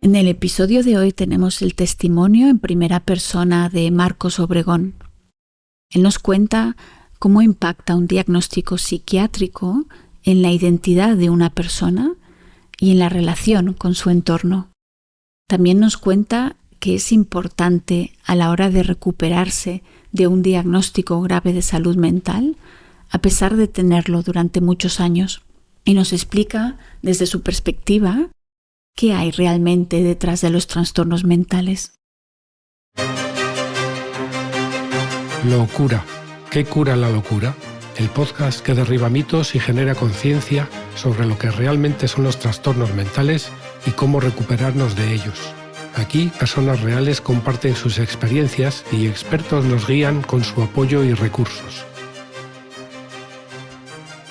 En el episodio de hoy tenemos el testimonio en primera persona de Marcos Obregón. Él nos cuenta cómo impacta un diagnóstico psiquiátrico en la identidad de una persona y en la relación con su entorno. También nos cuenta que es importante a la hora de recuperarse de un diagnóstico grave de salud mental, a pesar de tenerlo durante muchos años. Y nos explica desde su perspectiva qué hay realmente detrás de los trastornos mentales. Locura. ¿Qué cura la locura? El podcast que derriba mitos y genera conciencia sobre lo que realmente son los trastornos mentales y cómo recuperarnos de ellos. Aquí, personas reales comparten sus experiencias y expertos nos guían con su apoyo y recursos.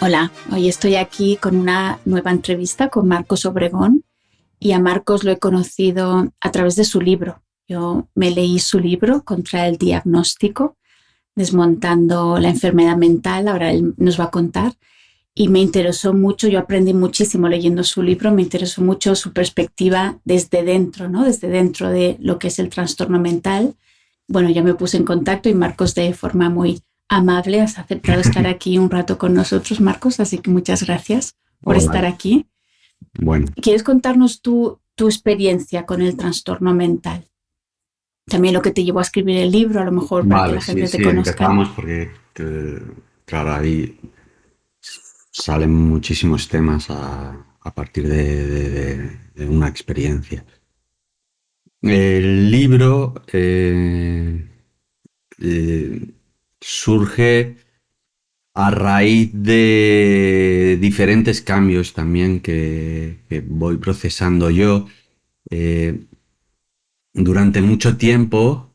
Hola, hoy estoy aquí con una nueva entrevista con Marcos Obregón y a Marcos lo he conocido a través de su libro. Yo me leí su libro Contra el diagnóstico, desmontando la enfermedad mental, ahora él nos va a contar, y me interesó mucho, yo aprendí muchísimo leyendo su libro, me interesó mucho su perspectiva desde dentro, ¿no? Desde dentro de lo que es el trastorno mental. Bueno, ya me puse en contacto y Marcos de forma muy amable has aceptado estar aquí un rato con nosotros, Marcos, así que muchas gracias por estar aquí. Bueno. ¿Quieres contarnos tu experiencia con el trastorno mental? También lo que te llevó a escribir el libro, a lo mejor para que la gente te conozca. Empezamos porque, claro, ahí salen muchísimos temas a partir de una experiencia. El libro surge a raíz de diferentes cambios también que voy procesando yo. Durante mucho tiempo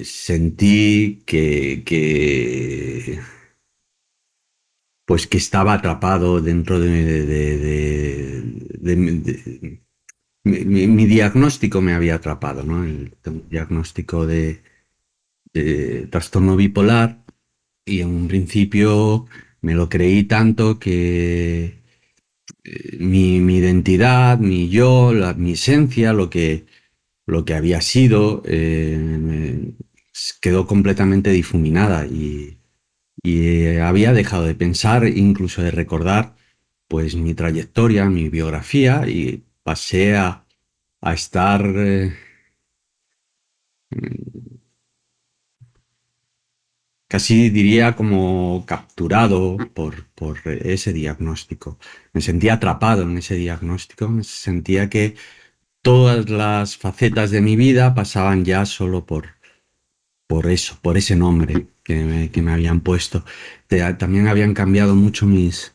sentí que estaba atrapado dentro de mi diagnóstico me había atrapado, ¿no? El diagnóstico de trastorno bipolar, y en un principio me lo creí tanto que mi identidad, mi yo, mi esencia, lo que había sido, quedó completamente difuminada y había dejado de pensar, incluso de recordar, pues mi trayectoria, mi biografía, y pasé a estar casi diría como capturado por ese diagnóstico. Me sentía atrapado en ese diagnóstico, me sentía que todas las facetas de mi vida pasaban ya solo por eso, por ese nombre que me habían puesto. También habían cambiado mucho mis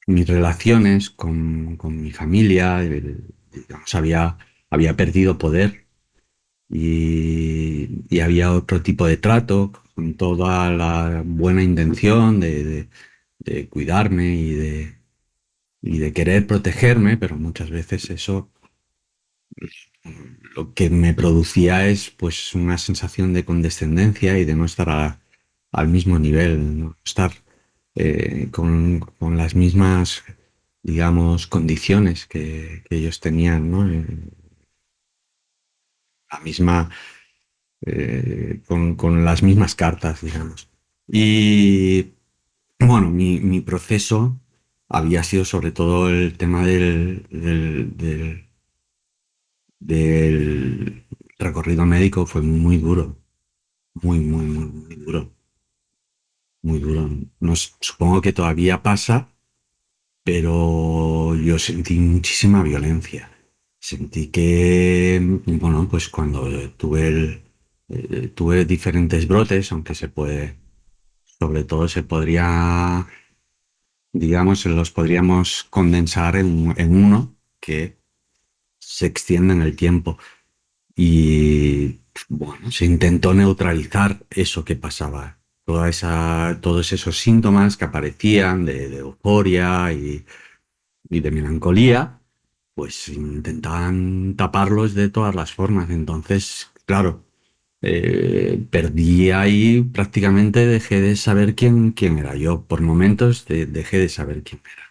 relaciones con mi familia, digamos, había perdido poder y había otro tipo de trato, con toda la buena intención de cuidarme y de querer protegerme, pero muchas veces eso lo que me producía es pues una sensación de condescendencia y de no estar al mismo nivel, no estar con las mismas, digamos, condiciones que ellos tenían, ¿no? La misma, con las mismas cartas, digamos. Y bueno, mi proceso había sido sobre todo el tema del recorrido médico. Fue muy duro, muy duro, muy duro. No, supongo que todavía pasa, pero yo sentí muchísima violencia. Sentí que, bueno, pues cuando tuve diferentes brotes, aunque sobre todo se podría, digamos, los podríamos condensar en uno que se extiende en el tiempo. Y bueno, se intentó neutralizar eso que pasaba, todos esos síntomas que aparecían de euforia y de melancolía, pues intentaban taparlos de todas las formas. Entonces, claro, perdí ahí, prácticamente dejé de saber quién era yo. Por momentos dejé de saber quién era.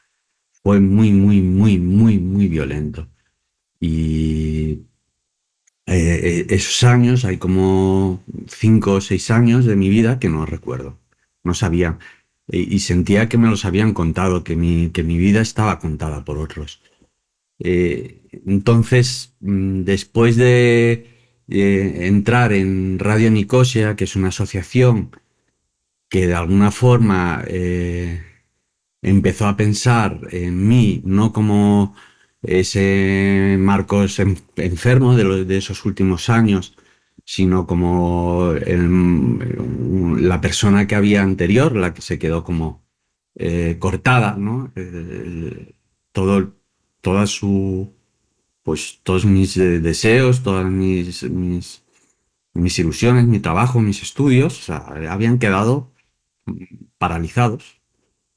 Fue muy violento. Y esos años, hay como 5 o 6 años de mi vida que no recuerdo, no sabía. Y sentía que me los habían contado, que mi vida estaba contada por otros. Entonces, después de entrar en Radio Nicosia, que es una asociación que de alguna forma empezó a pensar en mí, no como ese Marcos enfermo de esos últimos años, sino como la persona que había anterior, la que se quedó como cortada, ¿no? Todo, toda su, pues todos mis deseos, todas mis ilusiones, mi trabajo, mis estudios, o sea, habían quedado paralizados.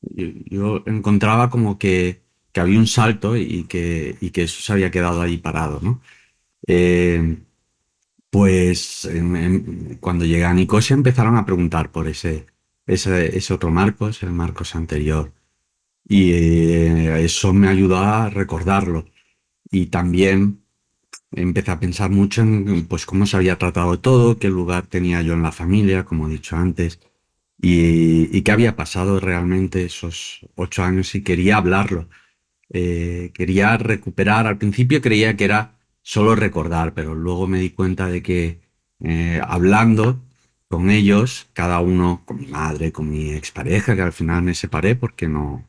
Yo encontraba como que había un salto y que eso se había quedado ahí parado, ¿no? Eh, pues cuando llegué a Nicosia empezaron a preguntar por ese otro Marcos, el Marcos anterior. Y eso me ayudó a recordarlo. Y también empecé a pensar mucho en pues cómo se había tratado todo, qué lugar tenía yo en la familia, como he dicho antes, y qué había pasado realmente esos 8 años y quería hablarlo. Quería recuperar, al principio creía que era solo recordar, pero luego me di cuenta de que hablando con ellos, cada uno, con mi madre, con mi expareja, que al final me separé porque no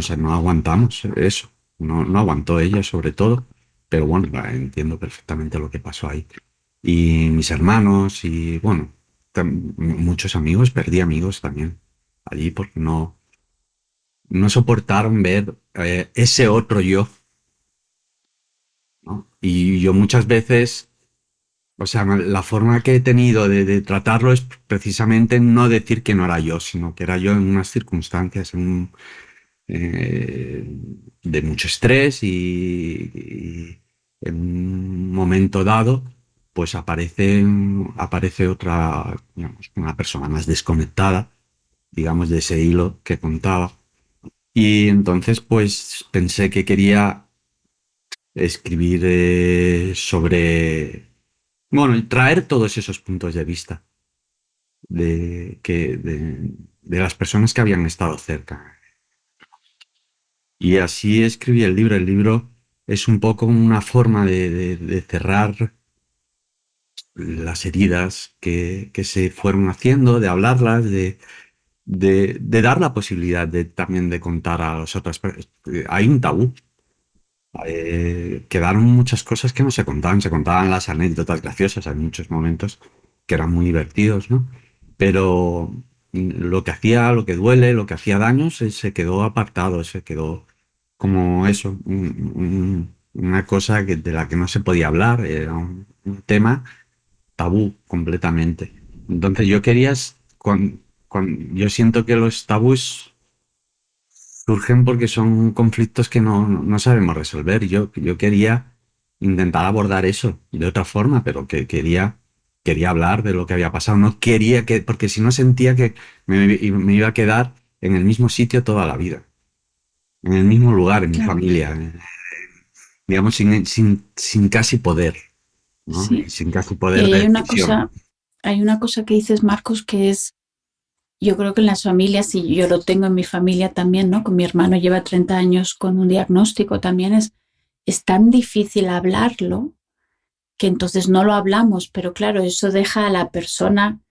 sé, no aguantamos eso. No aguantó ella sobre todo, pero bueno, entiendo perfectamente lo que pasó ahí. Y mis hermanos y bueno, muchos amigos, perdí amigos también allí porque no soportaron ver ese otro yo, ¿no? Y yo muchas veces, o sea, la forma que he tenido de tratarlo es precisamente no decir que no era yo, sino que era yo en unas circunstancias, eh, de mucho estrés y en un momento dado, pues aparece otra, digamos, una persona más desconectada, digamos, de ese hilo que contaba. Y entonces, pues pensé que quería escribir bueno, y traer todos esos puntos de vista de las personas que habían estado cerca. Y así escribí el libro. El libro es un poco una forma de cerrar las heridas que se fueron haciendo, de hablarlas, de dar la posibilidad también de contar a las otras personas. Hay un tabú. Quedaron muchas cosas que no se contaban las anécdotas graciosas, hay muchos momentos que eran muy divertidos, ¿no? Pero lo que duele, lo que hacía daño, se quedó apartado, se quedó como eso, una cosa de la que no se podía hablar, era un tema tabú completamente. Entonces yo quería, yo siento que los tabús surgen porque son conflictos que no sabemos resolver. Yo quería intentar abordar eso de otra forma, pero quería hablar de lo que había pasado. No quería porque si no sentía que me iba a quedar en el mismo sitio toda la vida, en el mismo lugar, en mi Claro, familia, digamos, sin casi poder, ¿no? Y sí. sin casi Y poder ahí de decisión. hay una cosa que dices, Marcos, que es, yo creo que en las familias, y yo lo tengo en mi familia también, ¿no? Con mi hermano lleva 30 años con un diagnóstico también, es tan difícil hablarlo que entonces no lo hablamos, pero claro, eso deja a la persona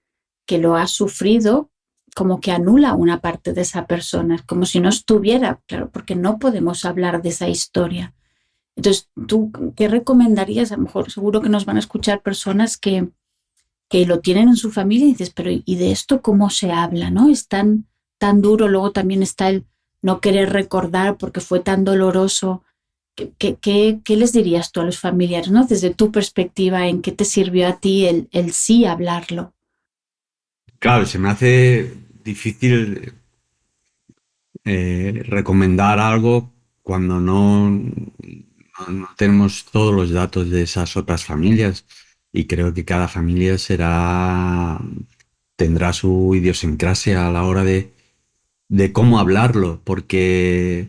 que lo ha sufrido como que anula una parte de esa persona, como si no estuviera, claro, porque no podemos hablar de esa historia. Entonces, ¿tú qué recomendarías? A lo mejor seguro que nos van a escuchar personas que lo tienen en su familia y dices, pero ¿y de esto cómo se habla? ¿No? Es tan duro, luego también está el no querer recordar porque fue tan doloroso. ¿Qué les dirías tú a los familiares, ¿no? Desde tu perspectiva, ¿en qué te sirvió a ti el sí hablarlo? Claro, se me hace difícil recomendar algo cuando no tenemos todos los datos de esas otras familias y creo que cada familia tendrá su idiosincrasia a la hora de cómo hablarlo, porque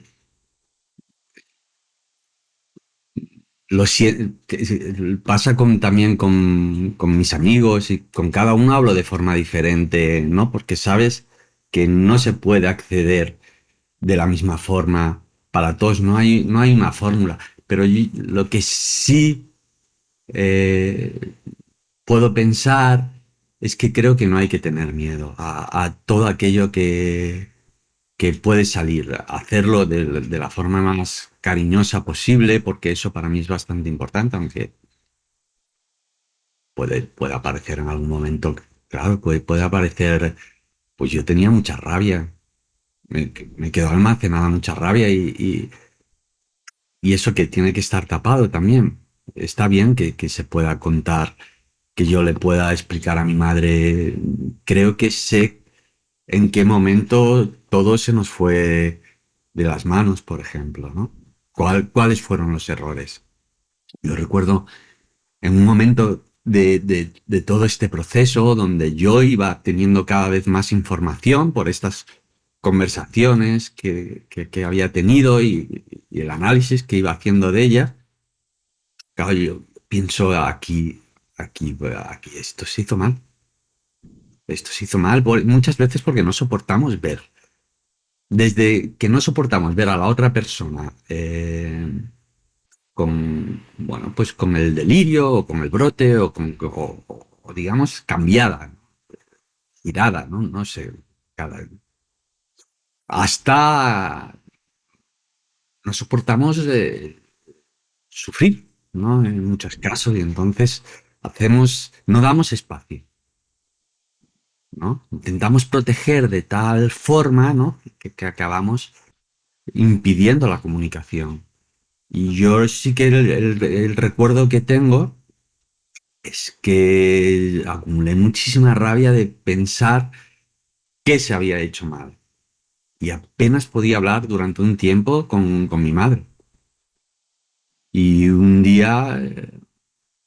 pasa también con mis amigos y con cada uno hablo de forma diferente, ¿no? Porque sabes que no se puede acceder de la misma forma para todos, no hay una fórmula. Pero lo que sí eh, puedo pensar es que creo que no hay que tener miedo a todo aquello que puede salir, hacerlo de la forma más cariñosa posible, porque eso para mí es bastante importante, aunque puede aparecer en algún momento, claro, puede aparecer, pues yo tenía mucha rabia, me quedó almacenada mucha rabia y eso que tiene que estar tapado también. Está bien que se pueda contar, que yo le pueda explicar a mi madre, creo que sé en qué momento todo se nos fue de las manos, por ejemplo, ¿no? ¿Cuáles fueron los errores? Yo recuerdo en un momento de todo este proceso donde yo iba teniendo cada vez más información por estas conversaciones que había tenido y el análisis que iba haciendo de ella. Claro, yo pienso aquí, esto se hizo mal. Esto se hizo mal muchas veces porque no soportamos ver. Desde que no soportamos ver a la otra persona bueno, pues con el delirio o con el brote o digamos cambiada, ¿no? Girada, ¿no? No sé, hasta no soportamos sufrir, ¿no? En muchos casos y entonces no damos espacio, ¿no? Intentamos proteger de tal forma, ¿no? Que acabamos impidiendo la comunicación. Y yo sí que el recuerdo que tengo es que acumulé muchísima rabia de pensar qué se había hecho mal. Y apenas podía hablar durante un tiempo con mi madre. Y un día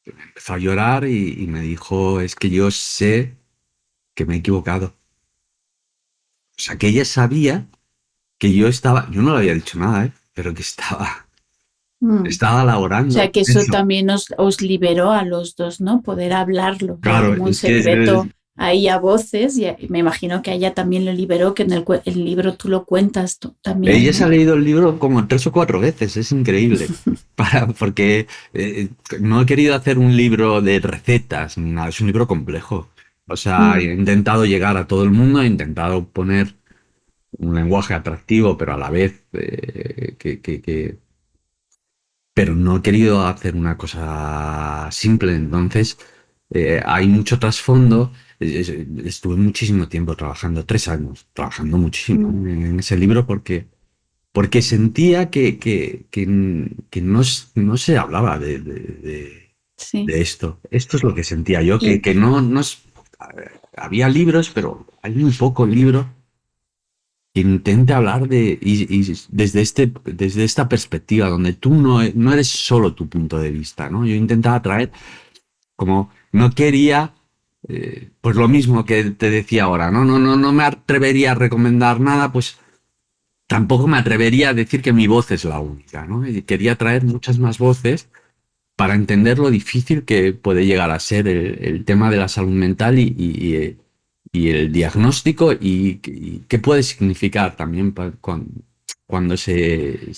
empezó a llorar y me dijo, es que yo sé que me he equivocado. O sea, que ella sabía que yo no le había dicho nada, ¿eh? Pero que Mm. estaba O sea elaborando que eso eso. también os liberó a los dos, ¿no? Poder hablarlo, ya Claro, como un es que secreto ahí a voces, y me imagino que a ella también lo liberó, que en el libro tú lo cuentas también, ella se ha ¿no? leído el libro como 3 o 4 veces, es increíble. Porque no he querido hacer un libro de recetas ni nada, es un libro complejo. O sea, he Mm, intentado llegar a todo el mundo, he intentado poner un lenguaje atractivo, pero a la vez pero no he querido hacer una cosa simple. Entonces, hay mucho trasfondo. Estuve muchísimo tiempo trabajando, 3 años, trabajando muchísimo mm, en ese libro porque sentía que no se hablaba sí. de esto. Esto es lo que sentía yo, Y, que no es, había libros, pero hay muy poco libro que intente hablar y desde esta perspectiva, donde tú no eres solo tu punto de vista, ¿no? Yo intentaba traer, como no quería, pues lo mismo que te decía ahora, no me atrevería a recomendar nada, pues tampoco me atrevería a decir que mi voz es la única, ¿no? Y quería traer muchas más voces para entender lo difícil que puede llegar a ser el tema de la salud mental y el diagnóstico y qué puede significar también cuando se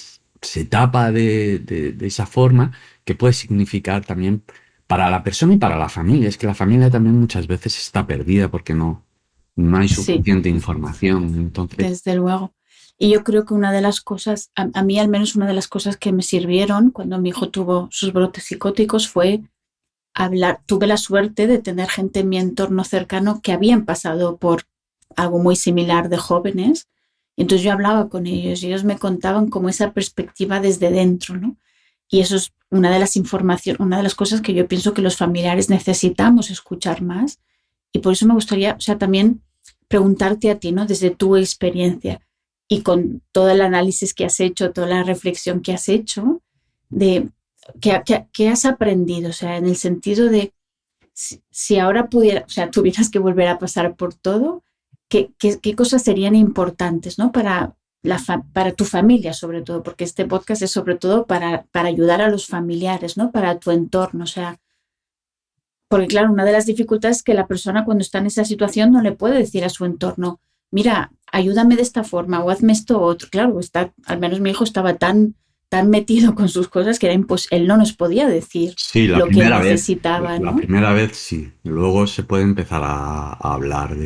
tapa de esa forma, qué puede significar también para la persona y para la familia. Es que la familia también muchas veces está perdida porque no hay sí, suficiente información. Entonces, desde luego. Y yo creo que una de las cosas, a mí al menos una de las cosas que me sirvieron cuando mi hijo tuvo sus brotes psicóticos fue hablar. Tuve la suerte de tener gente en mi entorno cercano que habían pasado por algo muy similar de jóvenes. Y entonces yo hablaba con ellos y ellos me contaban como esa perspectiva desde dentro, ¿no? Y eso es una de las informaciones, una de las cosas que yo pienso que los familiares necesitamos escuchar más. Y por eso me gustaría, o sea, también preguntarte a ti, ¿no? Desde tu experiencia y con todo el análisis que has hecho, toda la reflexión que has hecho, de qué has aprendido, o sea, en el sentido de si ahora pudiera, o sea, tuvieras que volver a pasar por todo, ¿qué cosas serían importantes, ¿no? Para para tu familia sobre todo, porque este podcast es sobre todo para ayudar a los familiares, ¿no? Para tu entorno, o sea, porque claro, una de las dificultades es que la persona cuando está en esa situación no le puede decir a su entorno, mira, ayúdame de esta forma o hazme esto o otro. Claro, al menos mi hijo estaba tan metido con sus cosas que era él no nos podía decir Sí, lo que él necesitaba, la ¿no? primera vez sí. Luego se puede empezar a hablar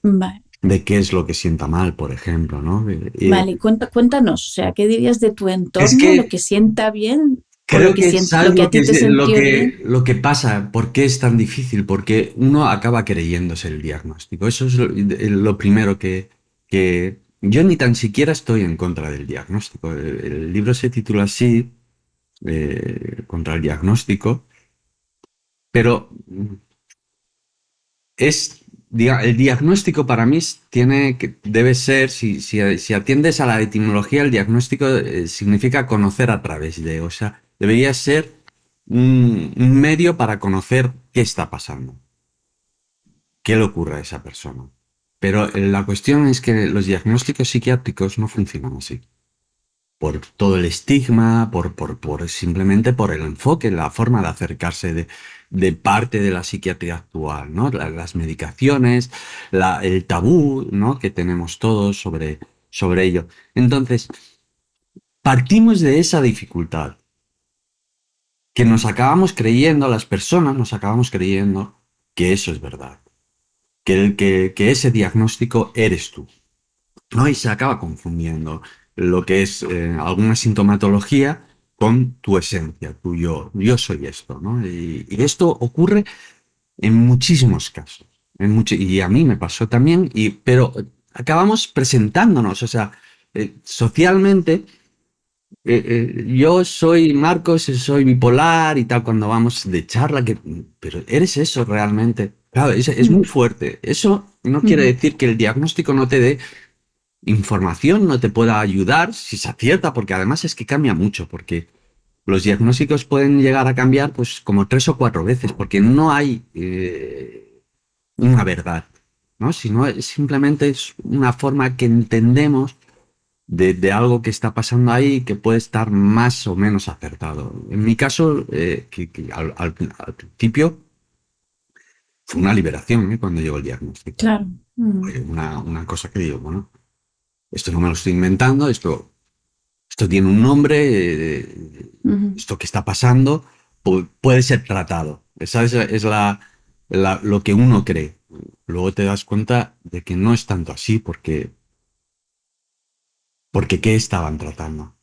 Vale. de qué es lo que sienta mal, por ejemplo, ¿no? Vale, cuéntanos, o sea, ¿qué dirías de tu Es entorno, lo que que sienta bien o creo que sabes lo que a ti te sentió bien? lo que pasa, por qué es tan difícil, porque uno acaba creyéndose el diagnóstico. Eso es lo primero que yo ni tan siquiera estoy en contra del diagnóstico. El libro se titula así, contra el diagnóstico, pero el diagnóstico para mí debe ser, si atiendes a la etimología, el diagnóstico significa conocer a través de, o sea, debería ser un medio para conocer qué está pasando, qué le ocurre a esa persona. Pero la cuestión es que los diagnósticos psiquiátricos no funcionan así. Por todo el estigma, simplemente por el enfoque, la forma de acercarse de parte de la psiquiatría actual, ¿no? Las medicaciones, el tabú, ¿no? Que tenemos todos sobre ello. Entonces, partimos de esa dificultad, que las personas nos acabamos creyendo que eso es verdad, que ese diagnóstico eres tú. ¿No? Y se acaba confundiendo lo que es alguna sintomatología con tu esencia, tu yo soy esto, ¿no? Y esto ocurre en muchísimos casos, y a mí me pasó también, pero acabamos presentándonos, o sea, socialmente, yo soy Marcos, soy bipolar y tal, cuando vamos de charla, pero ¿eres eso realmente? Claro, es muy fuerte. Eso no quiere decir que el diagnóstico no te dé información, no te pueda ayudar si se acierta, porque además es que cambia mucho, porque los diagnósticos pueden llegar a cambiar pues como 3 o 4 veces, porque no hay una verdad, ¿no? Sino simplemente es una forma que entendemos de algo que está pasando ahí que puede estar más o menos acertado. En mi caso, que al principio fue una liberación, cuando llegó el diagnóstico. Claro. Fue una cosa que digo, bueno, esto no me lo estoy inventando, esto tiene un nombre, esto que está pasando puede ser tratado. Esa es lo que uno cree. Luego te das cuenta de que no es tanto así, porque ¿qué estaban tratando?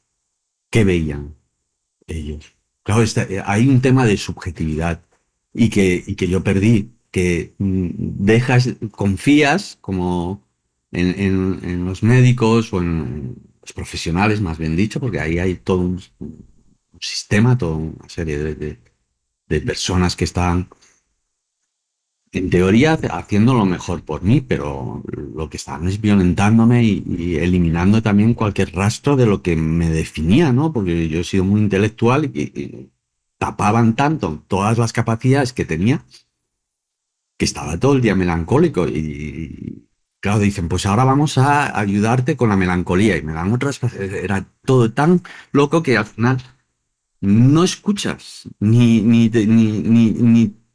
¿Qué veían ellos? Claro, hay un tema de subjetividad y que yo perdí, que confías como en los médicos o en los profesionales, más bien dicho, porque ahí hay todo un sistema, toda una serie de personas que están, en teoría, haciendo lo mejor por mí, pero lo que están es violentándome y eliminando también cualquier rastro de lo que me definía, ¿no? Porque yo he sido muy intelectual y tapaban tanto todas las capacidades que tenía que estaba todo el día melancólico y claro, dicen, pues ahora vamos a ayudarte con la melancolía y me dan otras, era todo tan loco que al final no escuchas, ni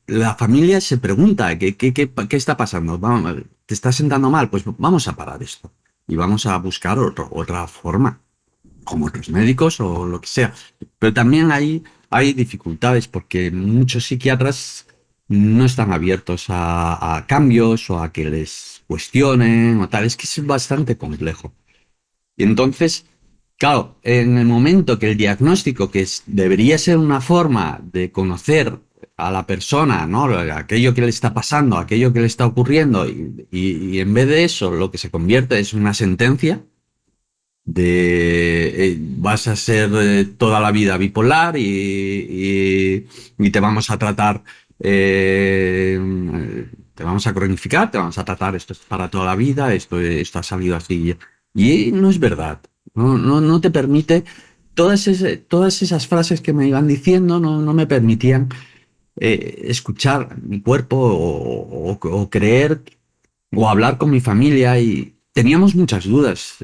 la familia se pregunta qué está pasando. Vamos, ¿te estás sentando mal? Pues vamos a parar esto y vamos a buscar otra forma, como otros médicos o lo que sea. Pero también hay dificultades porque muchos psiquiatras no están abiertos a cambios o a que les cuestionen o tal. Es que es bastante complejo. Y entonces, claro, en el momento que el diagnóstico, debería ser una forma de conocer a la persona, ¿no? Aquello que le está pasando, aquello que le está ocurriendo, y en vez de eso, lo que se convierte es una sentencia de vas a ser toda la vida bipolar y te vamos a tratar, te vamos a cronificar, te vamos a tratar, esto es para toda la vida, esto ha salido así. Y no es verdad, no te permite, todas esas frases que me iban diciendo no me permitían escuchar mi cuerpo o creer o hablar con mi familia y teníamos muchas dudas.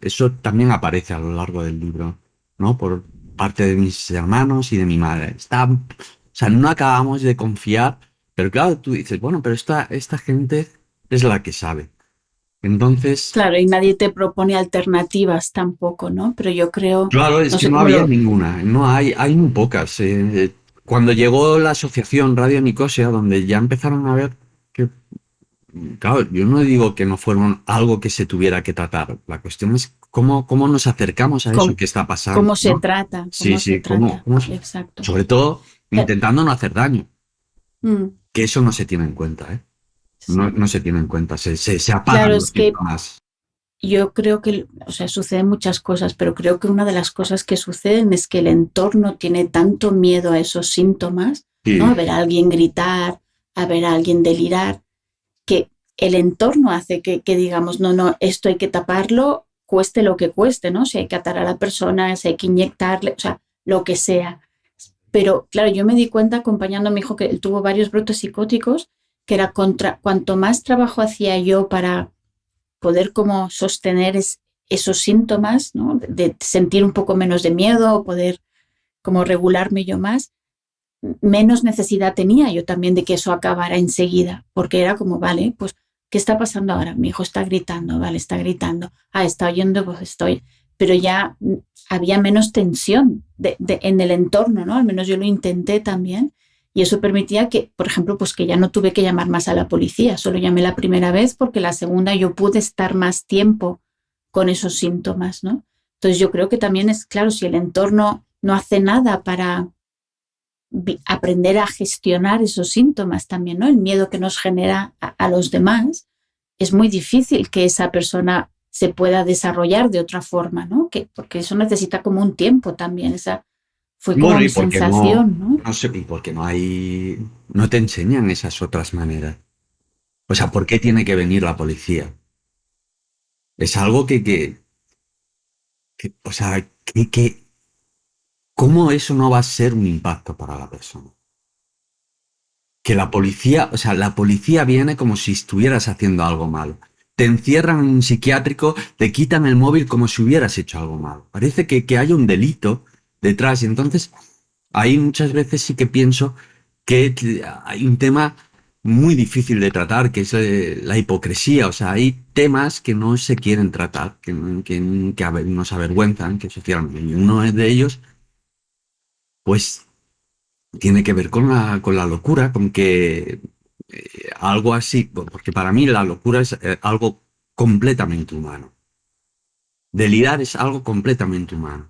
Eso también aparece a lo largo del libro, ¿no? Por parte de mis hermanos y de mi madre. O sea, no acabamos de confiar, pero claro, tú dices, bueno, pero esta gente es la que sabe. Entonces, Claro, y nadie te propone alternativas tampoco, ¿no? Pero yo creo, claro, es no que sé no cómo había lo... ninguna, no hay muy pocas. Cuando llegó la asociación Radio Nicosia, donde ya empezaron a ver que, claro, yo no digo que no fueron algo que se tuviera que tratar. La cuestión es cómo nos acercamos a eso cómo, que está pasando, cómo se ¿no? trata, Sí, cómo se sí, trata. Exacto. sobre todo Eh, intentando no hacer daño, mm, que eso no se tiene en cuenta, ¿eh? No, sí. no se tiene en cuenta, se Claro, apagan los es que síntomas. yo creo que, o sea, suceden muchas cosas, pero creo que una de las cosas que suceden es que el entorno tiene tanto miedo a esos síntomas, ¿no? Sí, A ver a alguien gritar, a ver a alguien delirar, que el entorno hace que digamos, no, no, esto hay que taparlo, cueste lo que cueste, ¿no? Si hay que atar a la persona, si hay que inyectarle, o sea, lo que sea. Pero claro, yo me di cuenta acompañando a mi hijo que él tuvo varios brotes psicóticos, que era cuanto más trabajo hacía yo para poder como sostener esos síntomas, ¿no? De sentir un poco menos de miedo, poder como regularme yo más, menos necesidad tenía yo también de que eso acabara enseguida, porque era como, vale, pues, ¿qué está pasando ahora? Mi hijo está gritando, vale, está gritando, está oyendo, pues estoy, pero ya había menos tensión en el entorno, ¿no? Al menos yo lo intenté también. Y eso permitía que, por ejemplo, pues que ya no tuve que llamar más a la policía, solo llamé la primera vez porque la segunda yo pude estar más tiempo con esos síntomas, ¿no? Entonces yo creo que también es claro, si el entorno no hace nada para aprender a gestionar esos síntomas también, ¿no? El miedo que nos genera a los demás, es muy difícil que esa persona se pueda desarrollar de otra forma, ¿no? Porque eso necesita como un tiempo también, esa fue como bueno, y mi porque no, sensación, ¿no? no sé, y porque no te enseñan esas otras maneras. O sea, ¿por qué tiene que venir la policía? Es algo o sea, ¿cómo eso no va a ser un impacto para la persona? Que la policía, o sea, la policía viene como si estuvieras haciendo algo malo. Te encierran en un psiquiátrico, te quitan el móvil como si hubieras hecho algo malo. Parece que hay un delito detrás y entonces ahí muchas veces sí que pienso que hay un tema muy difícil de tratar, que es la hipocresía. O sea, hay temas que no se quieren tratar, que nos avergüenzan, que socialmente. Y uno de ellos, pues tiene que ver con la locura, con que algo así, porque para mí la locura es algo completamente humano. Delirar es algo completamente humano,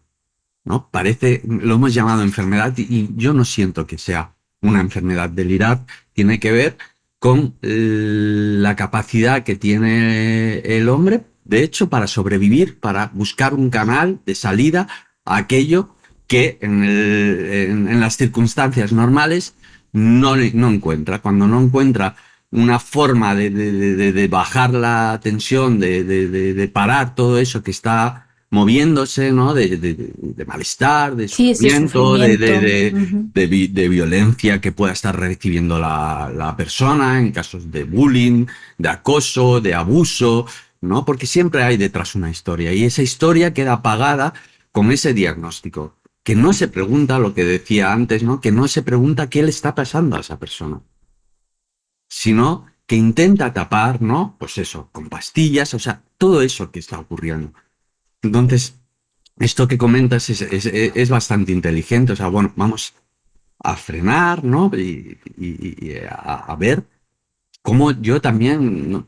¿no? Parece, lo hemos llamado enfermedad y yo no siento que sea una enfermedad. Delirar tiene que ver con la capacidad que tiene el hombre, de hecho, para sobrevivir, para buscar un canal de salida a aquello que en las circunstancias normales no encuentra. Cuando no encuentra una forma de bajar la tensión, de parar todo eso que está moviéndose, ¿no? De malestar, de Sí, ese sufrimiento, sufrimiento. Uh-huh. de violencia que pueda estar recibiendo la persona en casos de bullying, de acoso, de abuso, ¿no? Porque siempre hay detrás una historia y esa historia queda apagada con ese diagnóstico, que no se pregunta lo que decía antes, ¿no? Que no se pregunta qué le está pasando a esa persona, sino que intenta tapar, ¿no? Pues eso, con pastillas, o sea, todo eso que está ocurriendo. Entonces, esto que comentas es bastante inteligente, o sea, bueno, vamos a frenar, ¿no? Y a ver cómo yo también, ¿no?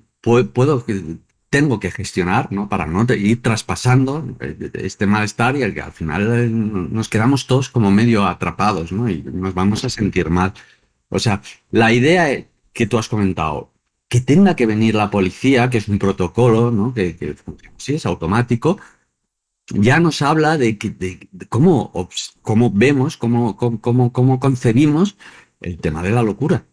Tengo que gestionar, ¿no? Para no ir traspasando este malestar y el que al final nos quedamos todos como medio atrapados, ¿no? Y nos vamos a sentir mal. O sea, la idea que tú has comentado, que tenga que venir la policía, que es un protocolo, ¿no? Que sí es automático, ya nos habla de cómo vemos, cómo concebimos el tema de la locura.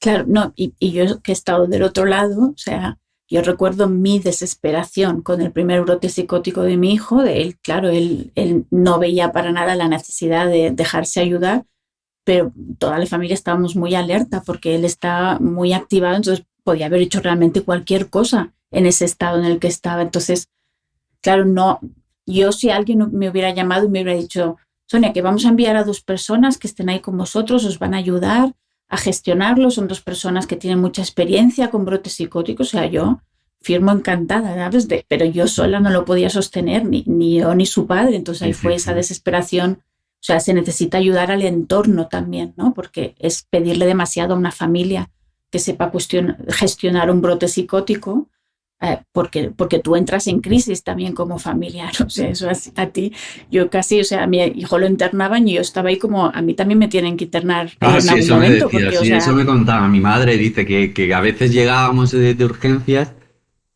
Claro, no, y yo que he estado del otro lado, o sea, yo recuerdo mi desesperación con el primer brote psicótico de mi hijo, de él, claro, él no veía para nada la necesidad de dejarse ayudar, pero toda la familia estábamos muy alerta porque él está muy activado, entonces podía haber hecho realmente cualquier cosa en ese estado en el que estaba. Entonces, claro, no, yo si alguien me hubiera llamado y me hubiera dicho, Sonia, que vamos a enviar a 2 personas que estén ahí con vosotros, os van a ayudar a gestionarlo, son 2 personas que tienen mucha experiencia con brotes psicóticos, o sea, yo firmo encantada, ¿sabes? Pero yo sola no lo podía sostener, ni yo ni su padre, entonces ahí fue esa desesperación. O sea, se necesita ayudar al entorno también, ¿no? Porque es pedirle demasiado a una familia que sepa gestionar un brote psicótico, porque tú entras en crisis también como familiar. O sea, eso a ti, yo casi, o sea, a mi hijo lo internaban y yo estaba ahí como, a mí también me tienen que internar en Sí, algún eso me momento, decía, porque, o sí, sea, eso me contaba mi madre, dice que a veces llegábamos de urgencias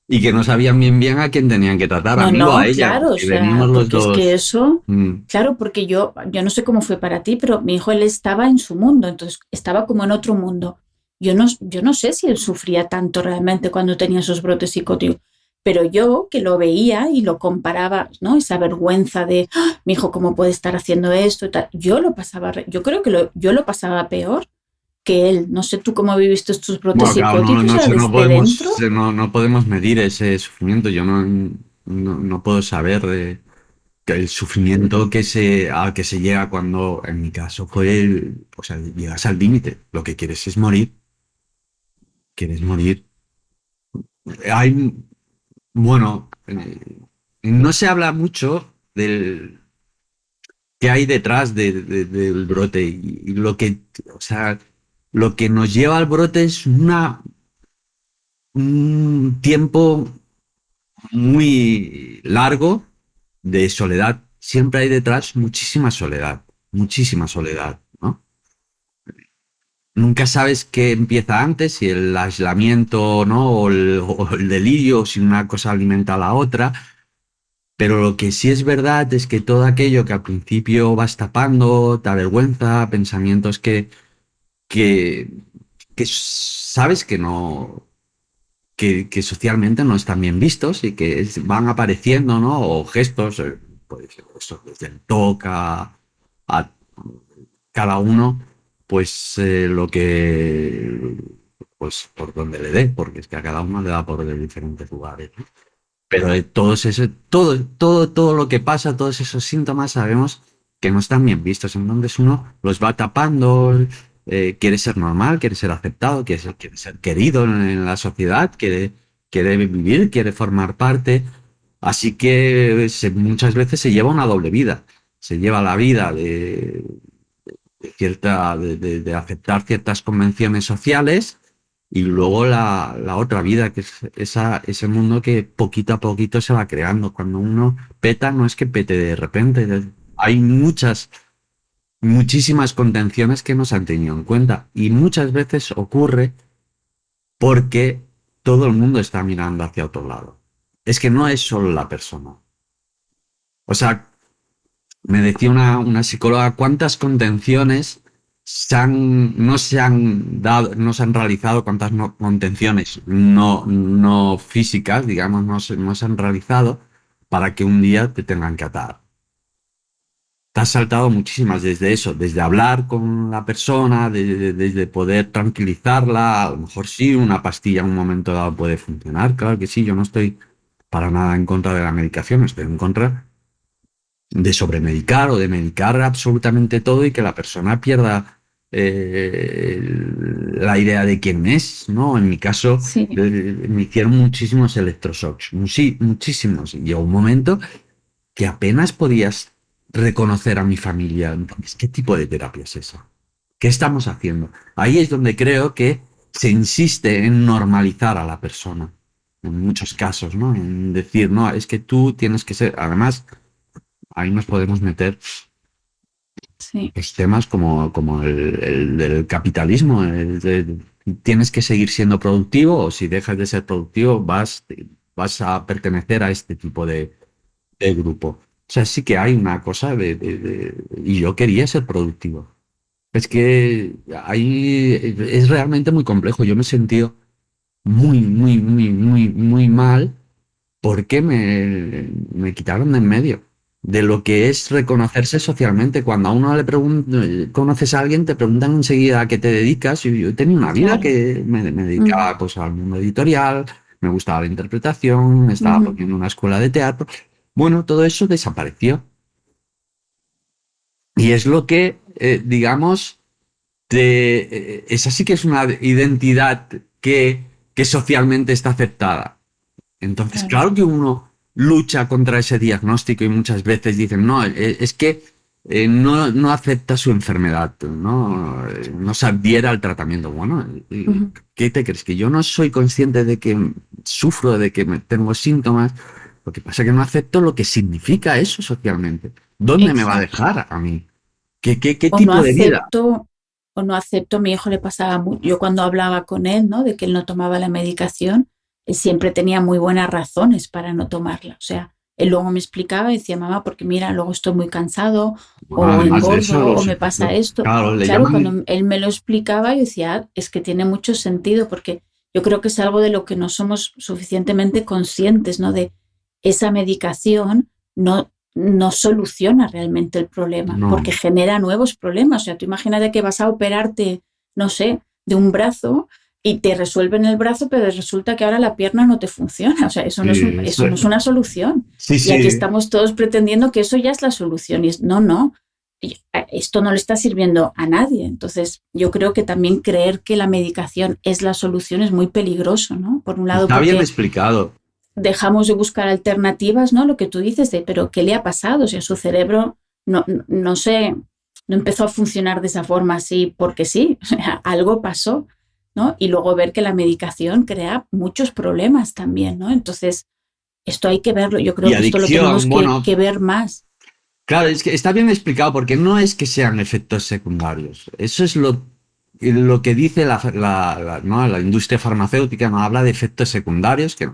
y que no sabían bien a quién tenían que tratar, a mí o a no, ella, claro, o que veníamos sea, los porque es que dos. eso, Mm. claro, porque yo no sé cómo fue para ti, pero mi hijo, él estaba en su mundo, entonces estaba como en otro mundo. Yo no sé si él sufría tanto realmente cuando tenía esos brotes psicóticos, pero yo que lo veía y lo comparaba, ¿no? Esa vergüenza de, "Ah, mi hijo, ¿cómo puede estar haciendo esto?" Y tal. Yo lo pasaba, yo creo que yo lo pasaba peor que él. No sé tú cómo viviste tus brotes Bueno, claro, psicóticos, o sea, desde dentro. no podemos medir ese sufrimiento. Yo no puedo saber que el sufrimiento al que se llega cuando, en mi caso, o sea, llegas al límite. Lo que quieres es morir. Quieres morir. Hay, bueno, no se habla mucho del que hay detrás del brote y o sea, lo que nos lleva al brote es un tiempo muy largo de soledad. Siempre hay detrás muchísima soledad, ¿no? Nunca sabes qué empieza antes, si el aislamiento, ¿no? O el delirio, si una cosa alimenta a la otra. Pero lo que sí es verdad es que todo aquello que al principio vas tapando, te avergüenza, pensamientos que, que sabes que no, que socialmente no están bien vistos y que van apareciendo, ¿no? O gestos, pues eso, desde el toca a cada uno, pues lo que, pues por donde le dé, porque es que a cada uno le da por de diferentes lugares, ¿no? Pero de todo lo que pasa, todos esos síntomas, sabemos que no están bien vistos. Entonces uno los va tapando, quiere ser normal, quiere ser aceptado, quiere ser querido en la sociedad, quiere vivir, quiere formar parte. Así que muchas veces se lleva una doble vida. Se lleva la vida de aceptar ciertas convenciones sociales y luego la otra vida, que es ese mundo que poquito a poquito se va creando. Cuando uno peta, no es que pete de repente. Hay muchísimas contenciones que no se han tenido en cuenta. Y muchas veces ocurre porque todo el mundo está mirando hacia otro lado. Es que no es solo la persona. O sea, me decía una psicóloga cuántas contenciones no se han dado, no se han realizado, cuántas contenciones no físicas, digamos, no se han realizado para que un día te tengan que atar. Te has saltado muchísimas desde eso, desde hablar con la persona, desde poder tranquilizarla. A lo mejor sí, una pastilla en un momento dado puede funcionar, claro que sí. Yo no estoy para nada en contra de la medicación, estoy en contra de sobremedicar o de medicar absolutamente todo y que la persona pierda la idea de quién es, ¿no? En mi caso, Sí. me hicieron muchísimos electroshocks, muchísimos. Y llegó un momento que apenas podías reconocer a mi familia. Entonces, ¿qué tipo de terapia es esa? ¿Qué estamos haciendo? Ahí es donde creo que se insiste en normalizar a la persona, en muchos casos, ¿no? En decir, no, es que tú tienes que ser, además, ahí nos podemos meter Sí. pues, temas como el del capitalismo. Tienes que seguir siendo productivo o si dejas de ser productivo vas a pertenecer a este tipo de grupo. O sea, sí que hay una cosa y yo quería ser productivo. Es que ahí es realmente muy complejo. Yo me he sentido muy mal porque me quitaron de en medio de lo que es reconocerse socialmente. Cuando a uno le conoces a alguien, te preguntan enseguida a qué te dedicas. Y yo tenía una vida Claro. que me dedicaba pues, al mundo editorial, me gustaba la interpretación, estaba poniendo una escuela de teatro. Bueno, todo eso desapareció. Y es lo que, digamos, esa sí que es una identidad que socialmente está aceptada. Entonces, claro que uno lucha contra ese diagnóstico y muchas veces dicen, no, es que no acepta su enfermedad, no se adhiere al tratamiento. Bueno, ¿qué te crees? ¿Que yo no soy consciente de que sufro, de que tengo síntomas? Lo que pasa es que no acepto lo que significa eso socialmente. ¿Dónde me va a dejar a mí? ¿Qué O no tipo de vida? acepto, a mi hijo le pasaba mucho. Yo cuando hablaba con él, ¿no? De que él no tomaba la medicación, él siempre tenía muy buenas razones para no tomarla. O sea, él luego me explicaba y decía, mamá, porque mira, luego estoy muy cansado, Bueno, o además de eso, engordo, o me pasa esto. claro, le Claro, llaman. cuando él me lo explicaba, yo decía, es que tiene mucho sentido, porque yo creo que es algo de lo que no somos suficientemente conscientes, ¿no? De esa medicación no soluciona realmente el problema, No, porque genera nuevos problemas. O sea, tú imagínate que vas a operarte, no sé, de un brazo y te resuelven el brazo, pero resulta que ahora la pierna no te funciona. O sea, eso no es, sí, eso no es una solución. sí, Y aquí sí. estamos todos pretendiendo que eso ya es la solución. Y no. Esto no le está sirviendo a nadie. Entonces, yo creo que también creer que la medicación es la solución es muy peligroso, ¿no? Por un lado, Está bien porque explicado. dejamos de buscar alternativas, ¿no? Lo que tú dices de, pero ¿qué le ha pasado? O sea, su cerebro no sé, no empezó a funcionar de esa forma así porque sí, o sea, algo pasó, ¿no? Y luego ver que la medicación crea muchos problemas también, ¿no? Entonces, esto hay que verlo, yo Y creo que esto lo tenemos adicción, bueno, que ver más. claro, es que está bien explicado porque no es que sean efectos secundarios. Eso es lo que dice ¿no? La industria farmacéutica, no habla de efectos secundarios, que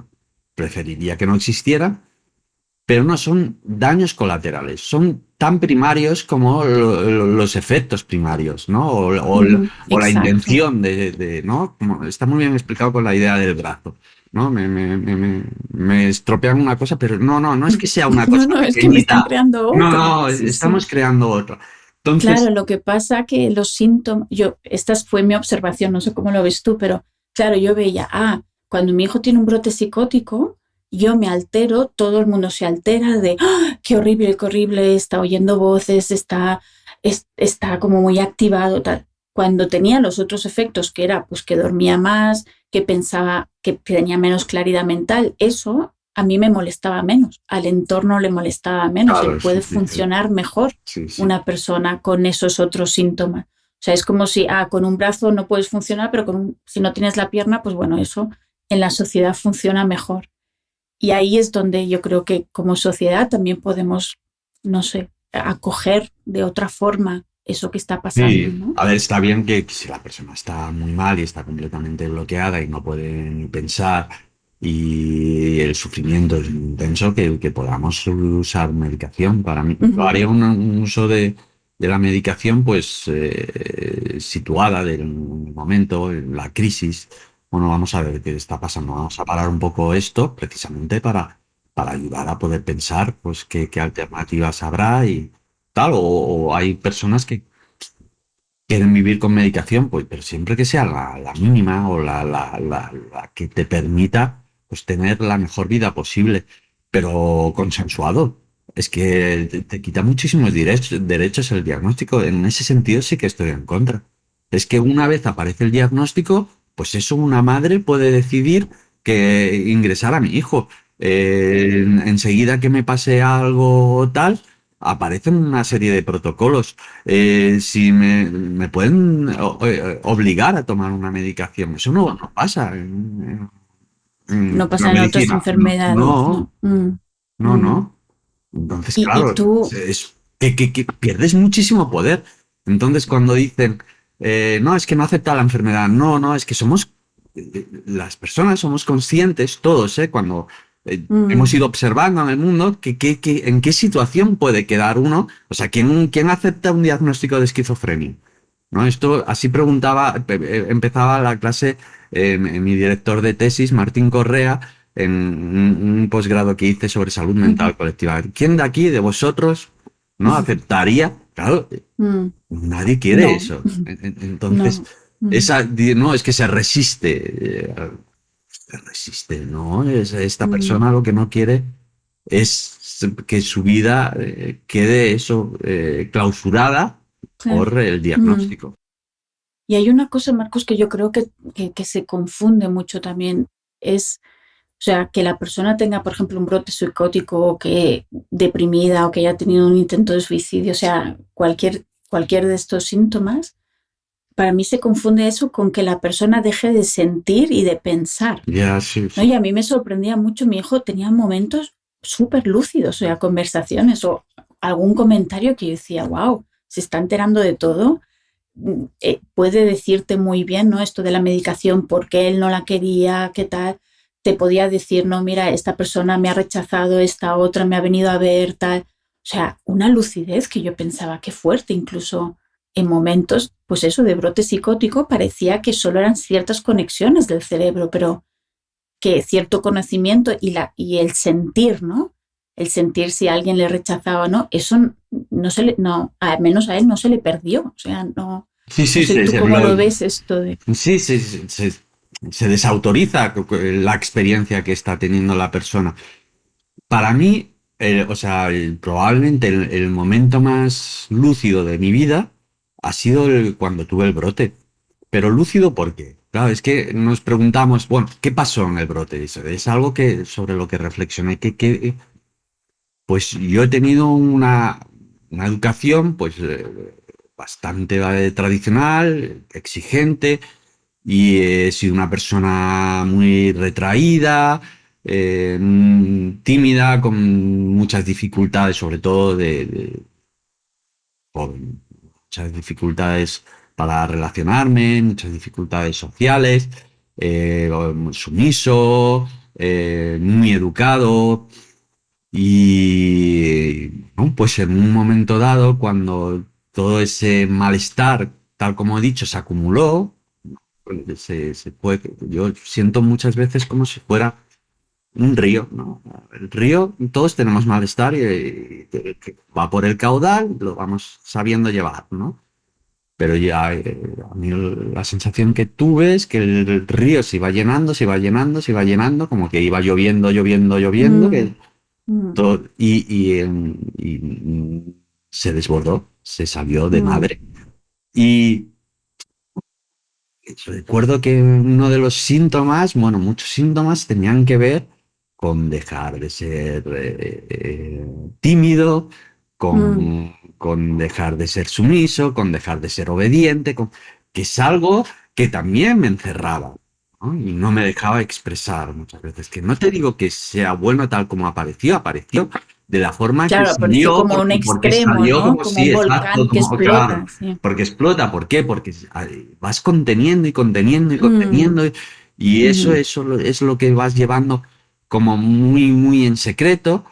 preferiría que no existieran, pero no son daños colaterales, son tan primarios como los efectos primarios, ¿no? O la Exacto. intención ¿no? Está muy bien explicado con la idea del brazo, ¿no? Me estropean una cosa, pero no es que sea una cosa No, es que me están pequeñita, creando otra. no, Sí, sí. estamos creando otra. Claro, Entonces, lo que pasa que los síntomas, esta fue mi observación, no sé cómo lo ves tú, pero claro, yo veía, cuando mi hijo tiene un brote psicótico, yo me altero, todo el mundo se altera de, qué horrible, está oyendo voces, está como muy activado, tal. Cuando tenía los otros efectos, que era pues que dormía más, que pensaba que tenía menos claridad mental, eso a mí me molestaba menos, al entorno le molestaba menos, él claro, puede funcionar mejor sí, sí. una persona con esos otros síntomas. O sea, es como si, con un brazo no puedes funcionar, pero si no tienes la pierna, pues bueno, eso en la sociedad funciona mejor. Y ahí es donde yo creo que como sociedad también podemos, no sé, acoger de otra forma eso que está pasando, Sí, ¿no? a ver, está bien que si la persona está muy mal y está completamente bloqueada y no puede ni pensar y el sufrimiento es intenso, que podamos usar medicación. Para mí, yo Ujú. haría un uso de la medicación pues situada del momento, en la crisis. Bueno, vamos a ver qué está pasando. Vamos a parar un poco esto precisamente para ayudar a poder pensar pues qué alternativas habrá y tal, o hay personas que quieren vivir con medicación, pues, pero siempre que sea la mínima o la que te permita pues, tener la mejor vida posible, pero consensuado. Es que te quita muchísimos derechos el diagnóstico. En ese sentido sí que estoy en contra. Es que una vez aparece el diagnóstico, pues eso una madre puede decidir que ingresar a mi hijo. Enseguida que me pase algo tal, aparecen una serie de protocolos. Si me pueden obligar a tomar una medicación, eso no pasa No en la pasa en otras medicina. enfermedades, No, ¿no? Mm. no. Entonces, Y claro, tú, que pierdes muchísimo poder. Entonces, cuando dicen, no, es que no acepta la enfermedad, no, es que las personas somos conscientes, todos, cuando hemos mm, ido observando en el mundo, en qué situación puede quedar uno, o sea, ¿quién acepta un diagnóstico de esquizofrenia? ¿No? Esto, así preguntaba, empezaba la clase mi director de tesis, Martín Correa, en un posgrado que hice sobre salud ujú, mental colectiva. ¿Quién de aquí, de vosotros, no aceptaría? Claro, mm, nadie quiere no, eso. Entonces, no. Mm. no, es que se resiste. se resiste, ¿no? Esta persona lo que no quiere es que su vida quede eso clausurada Claro. por el diagnóstico. Y hay una cosa, Marcos, que yo creo que se confunde mucho también. O sea, que la persona tenga, por ejemplo, un brote psicótico o que deprimida o que haya tenido un intento de suicidio, o sea, cualquier de estos síntomas, para mí se confunde eso con que la persona deje de sentir y de pensar, Ya, sí, ¿no? sí. Y a mí me sorprendía mucho, mi hijo tenía momentos súper lúcidos, o sea, conversaciones o algún comentario que yo decía, wow, se está enterando de todo. Puede decirte muy bien, ¿no? Esto de la medicación, por qué él no la quería, qué tal. Te podía decir, no, mira, esta persona me ha rechazado, esta otra me ha venido a ver, tal. O sea, una lucidez que yo pensaba que fuerte, incluso en momentos, pues eso, de brote psicótico, parecía que solo eran ciertas conexiones del cerebro, pero que cierto conocimiento y el sentir, ¿no? El sentir si alguien le rechazaba o no, eso no, al menos a él no se le perdió. O sea, no, Sí, no sí, sé tú cómo lo ves esto de. sí, se desautoriza la experiencia que está teniendo la persona. Para mí, o sea, probablemente el momento más lúcido de mi vida ha sido cuando tuve el brote. Pero lúcido, ¿por qué? Claro, es que nos preguntamos, bueno, ¿qué pasó en el brote? Es algo sobre lo que reflexioné, pues yo he tenido una educación pues bastante tradicional, exigente, y he sido una persona muy retraída, tímida, con muchas dificultades, sobre todo con muchas dificultades para relacionarme, muchas dificultades sociales, sumiso, muy educado. Y ¿no? Pues en un momento dado, cuando todo ese malestar, tal como he dicho, se acumuló, yo siento muchas veces como si fuera un río, ¿no? El río, todos tenemos malestar que va por el caudal, lo vamos sabiendo llevar, ¿no? Pero ya a mí la sensación que tuve es que el río se iba llenando, se iba llenando, se iba llenando, como que iba lloviendo, lloviendo, lloviendo, Mm, mm, y se desbordó, se salió de mm, madre. Y recuerdo que uno de los síntomas, bueno, muchos síntomas tenían que ver con dejar de ser tímido, mm. con dejar de ser sumiso, con dejar de ser obediente, que es algo que también me encerraba, ¿no? Y no me dejaba expresar muchas veces. Que no te digo que sea bueno tal como apareció de la forma que Claro, apareció salió, como un porque extremo, salió ¿no? como Como sí, un exacto, volcán que como claro. explota, sí. Porque explota, ¿por qué? Porque vas conteniendo y conteniendo y Mm, conteniendo y mm. es lo que vas llevando como muy, muy en secreto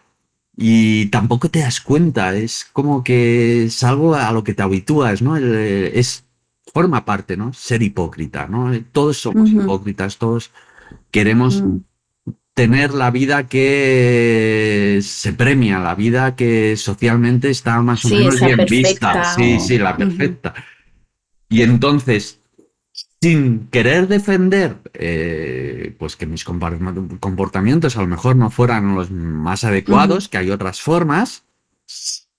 y tampoco te das cuenta, es como que es algo a lo que te habitúas, ¿no? Forma parte, ¿no? Ser hipócrita, ¿no? Todos somos Ujú, hipócritas, todos queremos mm. tener la vida que se premia, la vida que socialmente está más o Sí, menos esa bien vista, perfecta sí, o. sí, la Ujú, perfecta. Y entonces, sin querer defender, pues que mis comportamientos a lo mejor no fueran los más ujú, adecuados, que hay otras formas,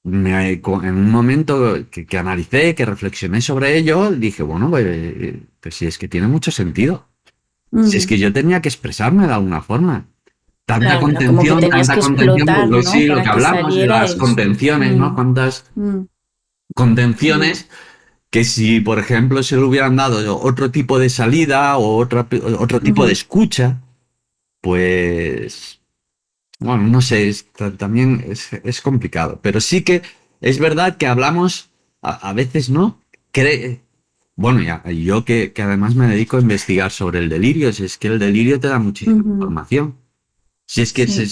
en un momento que analicé, que reflexioné sobre ello, dije, bueno, pues si es que tiene mucho sentido. Si es ujú. que yo tenía que expresarme de alguna forma. Claro, era como que tenías Tanta que contención, explotar, ¿no? sí, lo que Para que hablamos de saliera las eso. contenciones, ¿no? Mm, Cuántas mm, mm, contenciones que si, por ejemplo, se le hubieran dado otro tipo de salida o otro tipo de ujú. escucha, pues, bueno, no sé, también es complicado. Pero sí que es verdad que hablamos, a veces, ¿no? Bueno, ya, yo que además me dedico a investigar sobre el delirio, si es que el delirio te da muchísima Ujú, información. Si es que sí.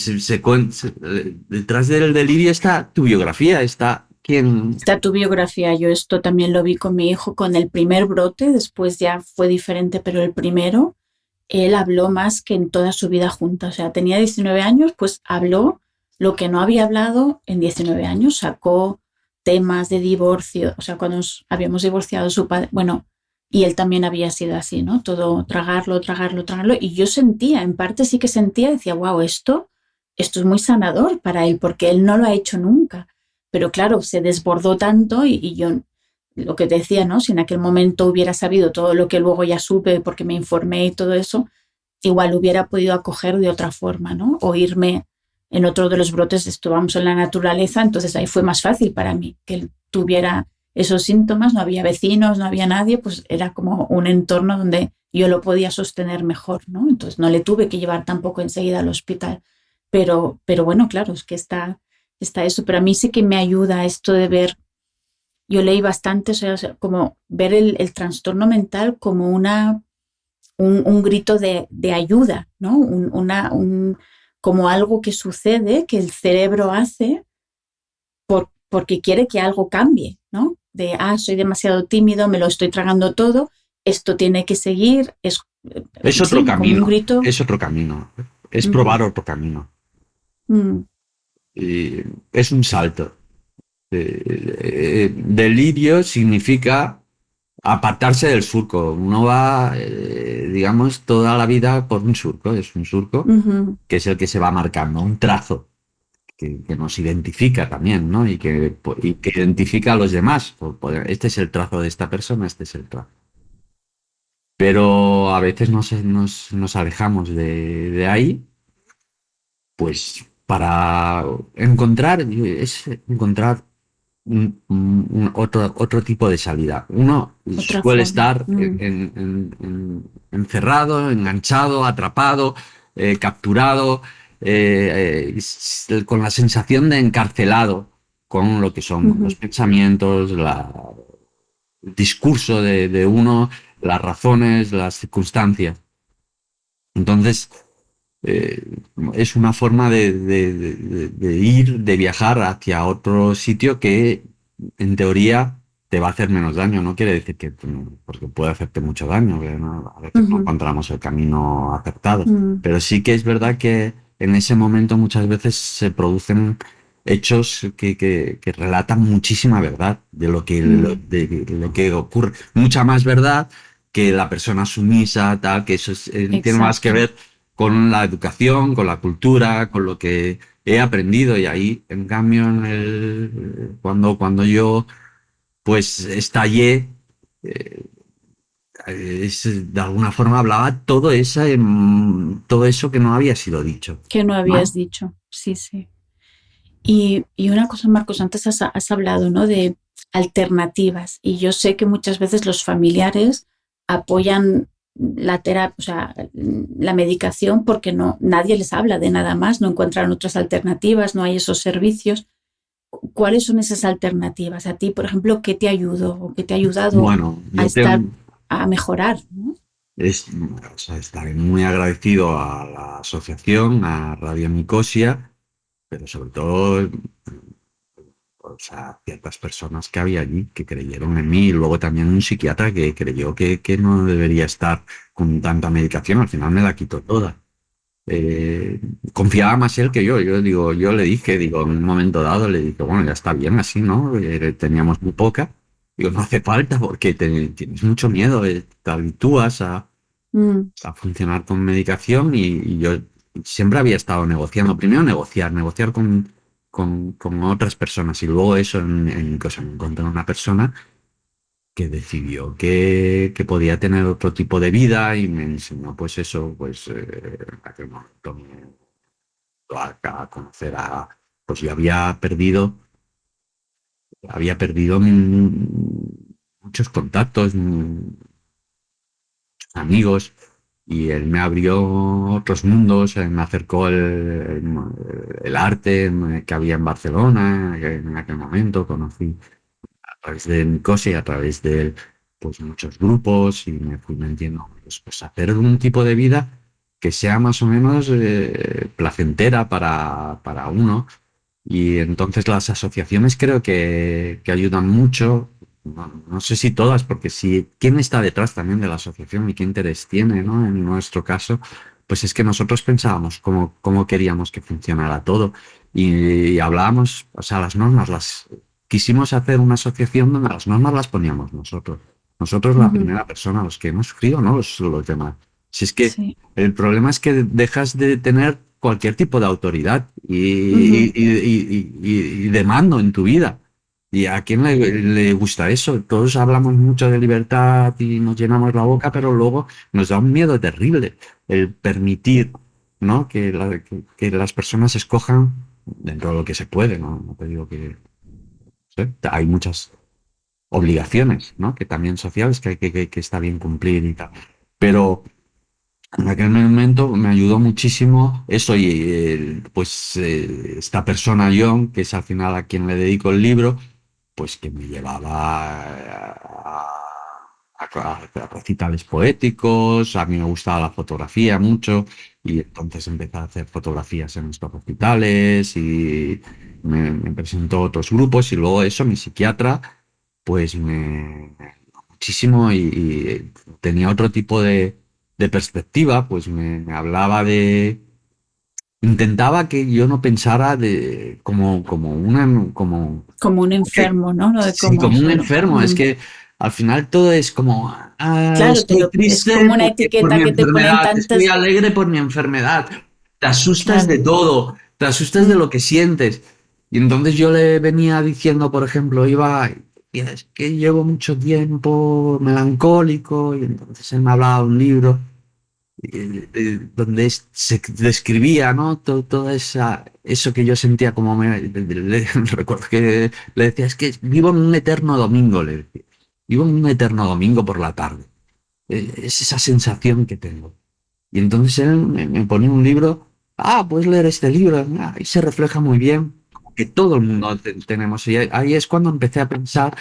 detrás del delirio está tu biografía, está quién. Está tu biografía. Yo esto también lo vi con mi hijo con el primer brote, después ya fue diferente, pero el primero, él habló más que en toda su vida junta. O sea, tenía 19 años, pues habló lo que no había hablado en 19 años, sacó temas de divorcio, o sea, cuando nos habíamos divorciado su padre, bueno, Y él también había sido así, ¿no? Todo tragarlo, tragarlo, tragarlo. Y yo sentía, en parte sí que sentía, decía, wow, esto es muy sanador para él, porque él no lo ha hecho nunca. Pero claro, se desbordó tanto y yo, lo que te decía, ¿no? Si en aquel momento hubiera sabido todo lo que luego ya supe porque me informé y todo eso, igual hubiera podido acoger de otra forma, ¿no? O irme en otro de los brotes, estuvamos en la naturaleza, entonces ahí fue más fácil para mí que él tuviera esos síntomas, no había vecinos, no había nadie, pues era como un entorno donde yo lo podía sostener mejor, ¿no? Entonces no le tuve que llevar tampoco enseguida al hospital. Pero bueno, claro, es que está eso, pero a mí sí que me ayuda esto de ver, yo leí bastante, o sea, como ver el trastorno mental como un grito de ayuda, ¿no? Como algo que sucede, que el cerebro hace porque quiere que algo cambie, ¿no? Soy demasiado tímido, me lo estoy tragando todo, esto tiene que seguir. Es otro sí, camino, como un grito. es otro camino, es probar otro camino. Y es un salto. Delirio significa apartarse del surco. Uno va, digamos, toda la vida por un surco. Es un surco que es el que se va marcando, un trazo que nos identifica también, ¿no? Y que identifica a los demás. Este es el trazo de esta persona, este es el trazo. Pero a veces nos alejamos de ahí, pues para encontrar otro tipo de salida. Uno Otra suele forma. estar encerrado, enganchado, atrapado, capturado, con la sensación de encarcelado con lo que son los pensamientos, el discurso de uno, las razones, las circunstancias. Entonces, es una forma de viajar hacia otro sitio que en teoría te va a hacer menos daño. No quiere decir que, porque puede hacerte mucho daño, ¿no? A veces no encontramos el camino acertado. Pero sí que es verdad que en ese momento muchas veces se producen hechos que relatan muchísima verdad de lo que ocurre. Mucha más verdad que la persona sumisa, tal, que eso tiene más que ver con la educación, con la cultura, con lo que he aprendido. Y ahí, en cambio, cuando yo pues estallé, de alguna forma hablaba todo eso que no había sido dicho. Que no habías dicho, sí. Y una cosa, Marcos, antes has hablado, ¿no? De alternativas. Y yo sé que muchas veces los familiares apoyan la terapia, o sea, la medicación porque nadie les habla de nada más, no encuentran otras alternativas, no hay esos servicios. ¿Cuáles son esas alternativas? A ti, por ejemplo, ¿qué te ayudó o qué te ha ayudado a mejorar, ¿no? Estaré muy agradecido a la asociación, a Radio Nicosia, pero sobre todo a ciertas personas que había allí que creyeron en mí, y luego también un psiquiatra que creyó que no debería estar con tanta medicación. Al final me la quitó toda. Confiaba más él que yo. Yo le dije, en un momento dado le dije, bueno, ya está bien así, ¿no? Teníamos muy poca. Digo, no hace falta porque tienes mucho miedo, te habitúas a funcionar con medicación y yo siempre había estado negociando. Primero negociar con otras personas y luego eso en cosa. Me encontré una persona que decidió que podía tener otro tipo de vida y me enseñó pues eso, pues en aquel momento me dio a conocer pues yo había perdido muchos contactos, muchos amigos, y él me abrió otros mundos, me acercó el arte que había en Barcelona en aquel momento. Conocí a través de Nicosia y a través de pues muchos grupos y me fui metiendo pues hacer un tipo de vida que sea más o menos placentera para uno. Y entonces las asociaciones creo que ayudan mucho. No sé si todas, porque quién está detrás también de la asociación y qué interés tiene, ¿no? En nuestro caso, pues es que nosotros pensábamos cómo queríamos que funcionara todo y hablábamos, o sea, las normas quisimos hacer una asociación donde las normas las poníamos nosotros. Nosotros la Ujú. primera persona, los que hemos sufrido, no los demás. Si es que Sí. el problema es que dejas de tener cualquier tipo de autoridad Ujú. y de mando en tu vida. ¿Y a quién le gusta eso? Todos hablamos mucho de libertad y nos llenamos la boca, pero luego nos da un miedo terrible el permitir, ¿no? Que las personas escojan dentro de lo que se puede, ¿no? No te digo que... ¿sí? Hay muchas obligaciones, ¿no? Que también sociales que está bien cumplir y tal. Pero en aquel momento me ayudó muchísimo eso y esta persona, John, que es al final a quien le dedico el libro, pues que me llevaba a recitales poéticos, a mí me gustaba la fotografía mucho y entonces empecé a hacer fotografías en estos recitales y me presentó a otros grupos y luego eso, mi psiquiatra, pues me ayudó muchísimo y tenía otro tipo de perspectiva, pues me hablaba de... Intentaba que yo no pensara Como un que- enfermo, ¿no? No de sí, como como un solo. enfermo. Es que al final todo es como, Claro, estoy es triste como una por etiqueta mi que te ponen enfermedad, estoy tantas. alegre por mi enfermedad. Te asustas de Claro. todo, te asustas de Mm. lo que sientes. Y entonces yo le venía diciendo, por ejemplo, "Mira, es que llevo mucho tiempo melancólico", y entonces él me hablaba de un libro donde se describía, ¿no? Todo eso que yo sentía como recuerdo que le decía, es que vivo en un eterno domingo, le decía. Vivo en un eterno domingo por la tarde. Es esa sensación que tengo. Y entonces él me ponía un libro, puedes leer este libro, y se refleja muy bien, como que todo el mundo tenemos. Y ahí es cuando empecé a pensar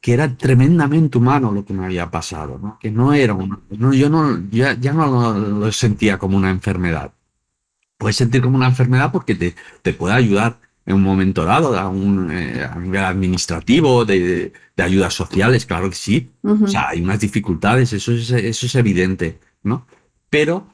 que era tremendamente humano lo que me había pasado, ¿no? Que no era yo no, ya no lo sentía como una enfermedad. Puedes sentir como una enfermedad porque te puede ayudar en un momento dado, a nivel administrativo, de ayudas sociales, claro que sí. O Ujú. sea, hay unas dificultades, eso es evidente, ¿no? Pero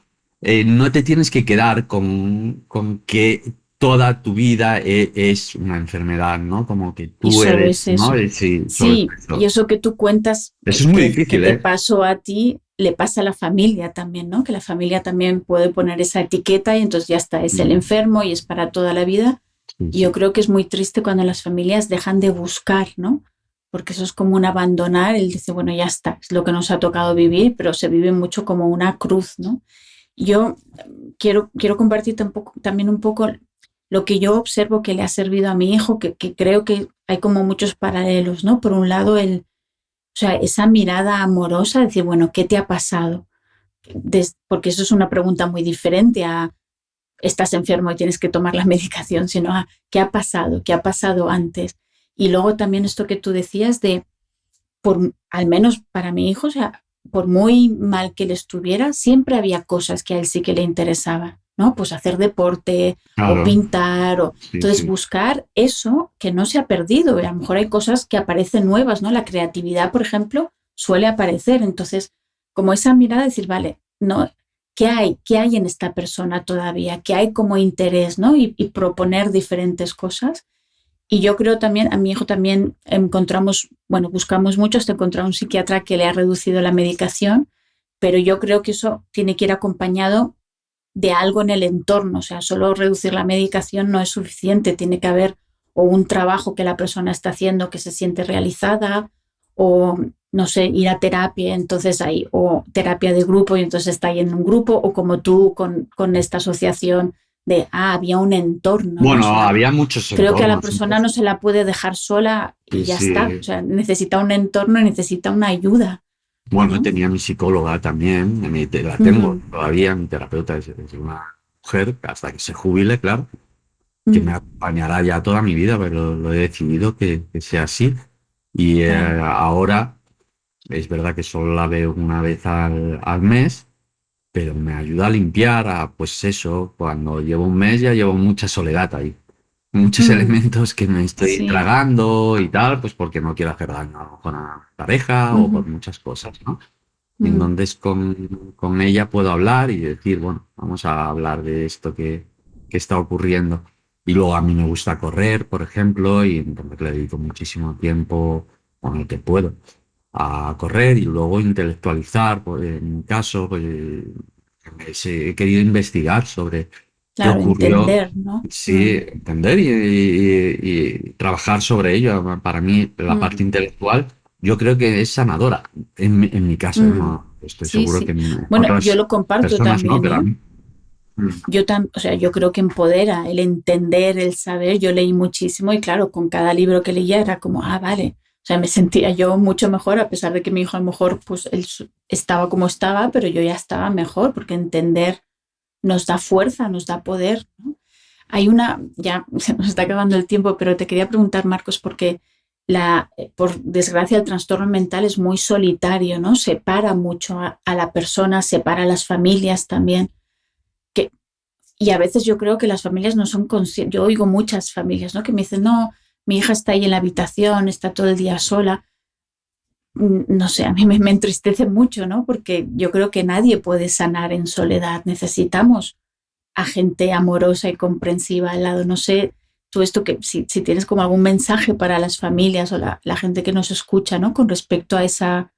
no te tienes que quedar con que toda tu vida es una enfermedad, ¿no? Como que Y tú solo eres, es ¿no? eso. Sí, solo Sí, y eso. eso que tú cuentas Eso es muy que difícil, te ¿eh? pasó a ti, le pasa a la familia también, ¿no? Que la familia también puede poner esa etiqueta y entonces ya está, es el Mm, enfermo y es para toda la vida. sí, Y yo sí. creo que es muy triste cuando las familias dejan de buscar, ¿no? Porque eso es como un abandonar, él dice, bueno, ya está, es lo que nos ha tocado vivir, pero se vive mucho como una cruz, ¿no? Yo quiero compartir también un poco lo que yo observo que le ha servido a mi hijo, que creo que hay como muchos paralelos, ¿no? Por un lado, o sea, esa mirada amorosa, decir, bueno, ¿qué te ha pasado? Porque eso es una pregunta muy diferente a estás enfermo y tienes que tomar la medicación, sino a qué ha pasado, qué ha pasado antes. Y luego también esto que tú decías de, al menos para mi hijo, o sea, por muy mal que le estuviera, siempre había cosas que a él sí que le interesaban, ¿no? Pues hacer deporte o Claro, pintar, sí, entonces sí. buscar eso que no se ha perdido. A lo mejor hay cosas que aparecen nuevas, ¿no? La creatividad, por ejemplo, suele aparecer. Entonces, como esa mirada, decir, vale, no, ¿qué hay? ¿Qué hay en esta persona todavía? ¿Qué hay como interés, ¿no? Y proponer diferentes cosas. Y yo creo también, a mi hijo también encontramos, bueno, buscamos mucho hasta encontrar un psiquiatra que le ha reducido la medicación, pero yo creo que eso tiene que ir acompañado de algo en el entorno, o sea, solo reducir la medicación no es suficiente, tiene que haber o un trabajo que la persona está haciendo que se siente realizada, o no sé, ir a terapia, entonces ahí, o terapia de grupo y entonces está ahí en un grupo, o como tú con esta asociación de, había un entorno, ¿no? O Bueno, sea, había muchos creo que a la entornos. persona no se la puede dejar sola Sí, y ya está. O sí. sea, necesita un entorno y necesita una ayuda, Bueno, ¿no? tenía mi psicóloga también, la tengo Ujú. todavía, mi terapeuta es una mujer, hasta que se jubile, claro, que me Mm. acompañará ya toda mi vida, pero lo he decidido que sea así. Y Claro. ahora es verdad que solo la veo una vez al mes, pero me ayuda a limpiar, pues eso, cuando llevo un mes ya llevo mucha soledad ahí. Muchos Mm. elementos que me estoy Sí. tragando y tal, pues porque no quiero hacer daño a lo mejor a la pareja o por Ujú. muchas cosas, ¿no? Y Mm. entonces con ella puedo hablar y decir, bueno, vamos a hablar de esto que está ocurriendo. Y luego a mí me gusta correr, por ejemplo, y entonces le dedico muchísimo tiempo con el que puedo. a correr y luego intelectualizar. Pues, en mi caso, pues, he querido investigar sobre qué Claro, ocurrió, entender, ¿no? sí, entender y trabajar sobre ello. Para mí, la parte Mm, intelectual, yo creo que es sanadora, en mi caso, ¿eh? mm. No, estoy Sí, seguro que sí. en Bueno, yo otras lo comparto personas no, también, pero a ¿eh? mí. mm, O sea, yo creo que empodera el entender, el saber. Yo leí muchísimo y claro, con cada libro que leía era como, ah, vale. O sea, me sentía yo mucho mejor, a pesar de que mi hijo a lo mejor pues él estaba como estaba, pero yo ya estaba mejor, porque entender nos da fuerza, nos da poder, ¿no? Hay una, ya se nos está acabando el tiempo, pero te quería preguntar, Marcos, porque por desgracia el trastorno mental es muy solitario, ¿no? Separa mucho a la persona, separa a las familias también. Que, y a veces yo creo que las familias no son conscientes. Yo oigo muchas familias, ¿no? Que me dicen, no, mi hija está ahí en la habitación, está todo el día sola. No sé, a mí me entristece mucho, ¿no? Porque yo creo que nadie puede sanar en soledad. Necesitamos a gente amorosa y comprensiva al lado. No sé, tú esto que si tienes como algún mensaje para las familias o la gente que nos escucha, ¿no? Con respecto a esa